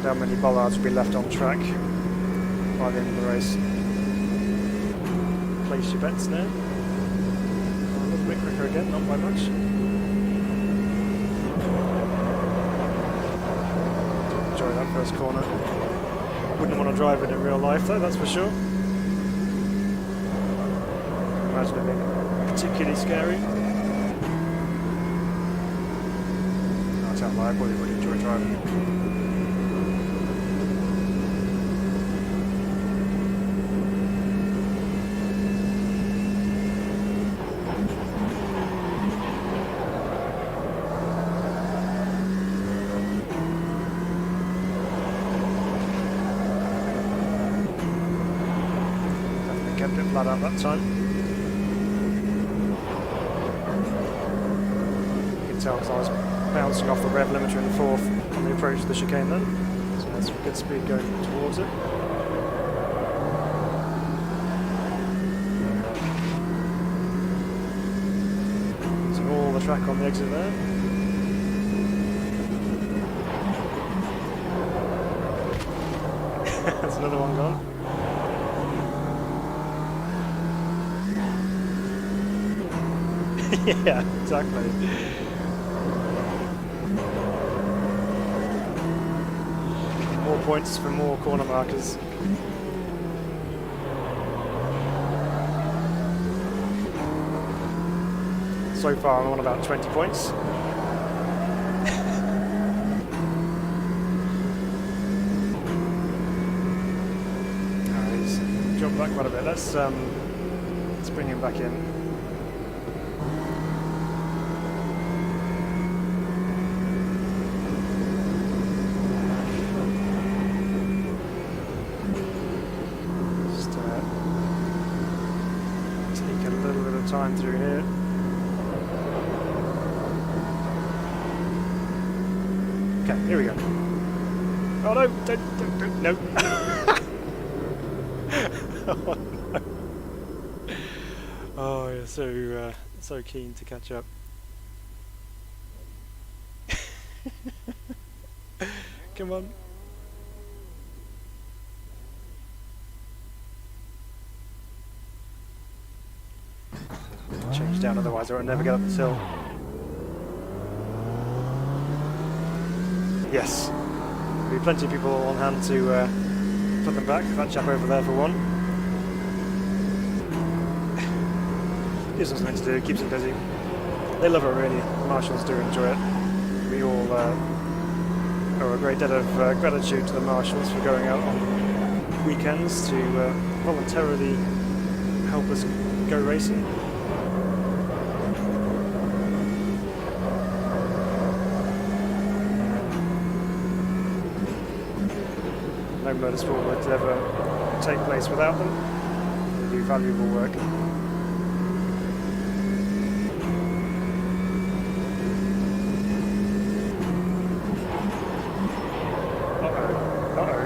How many bollards will be left on track by the end of the race? Place your bets now. A little bit quicker again, not by much. Enjoy that first corner. Wouldn't want to drive it in real life though, that's for sure. imagine it being particularly scary. I can't lie, I probably would enjoy driving it. Kept it flat out that time. You can tell because I was bouncing off the rev limiter in the fourth on the approach to the chicane then. So that's some good speed going towards it. Using all the track on the exit there. That's another one gone. Yeah, exactly. More points for more corner markers. So far I'm on about 20 points. He's jumped back quite a bit. Let's bring him back in. Time through here. Okay, here we go. Oh no, don't, no. Oh no. Oh, you're so keen to catch up. Come on. Change down, otherwise I won't never get up this hill. Yes, there'll be plenty of people on hand to put them back. That chap over there for one. Gives them something to do, keeps them busy. They love it really, the marshals do enjoy it. We all owe a great debt of gratitude to the marshals for going out on weekends to voluntarily help us go racing. No motorsport would ever take place without them. They do valuable work. Uh-oh.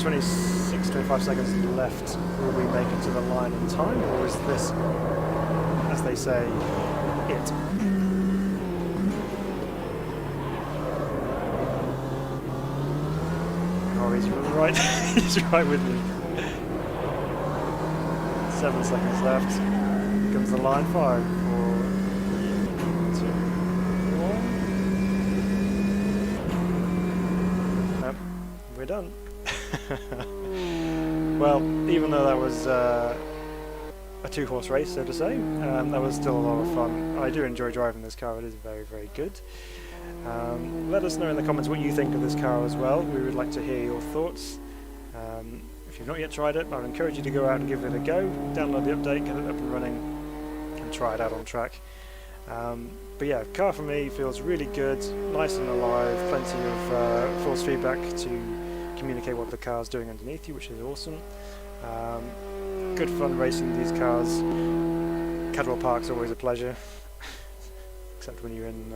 26-25 seconds left. Will we make it to the line in time, or is this, as they say, it? Oh, he's right. He's right with me. 7 seconds left. Here comes the line. 5, 4, 3, 2, 1. Nope, we're done. Well, even though that was a 2-horse race, so to say, that was still a lot of fun. I do enjoy driving this car. It is very, very good. Let us know in the comments what you think of this car as well. We would like to hear your thoughts. If you've not yet tried it, I would encourage you to go out and give it a go. Download the update, get it up and running, and try it out on track. But yeah, car for me feels really good, nice and alive, plenty of force feedback to communicate what the car's doing underneath you, which is awesome. Good fun racing these cars. Cadwell Park's always a pleasure, except when you're in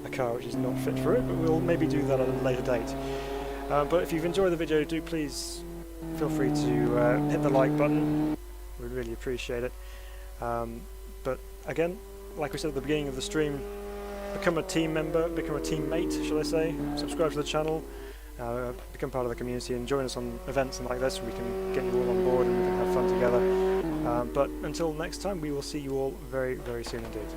a car which is not fit for it, but we'll maybe do that at a later date. But if you've enjoyed the video, do please feel free to hit the like button. We'd really appreciate it. But again, like we said at the beginning of the stream, become a team member, become a teammate, shall I say. Subscribe to the channel, become part of the community, and join us on events and like this. We can get you all on board and we can have fun together. But until next time, we will see you all very, very soon indeed.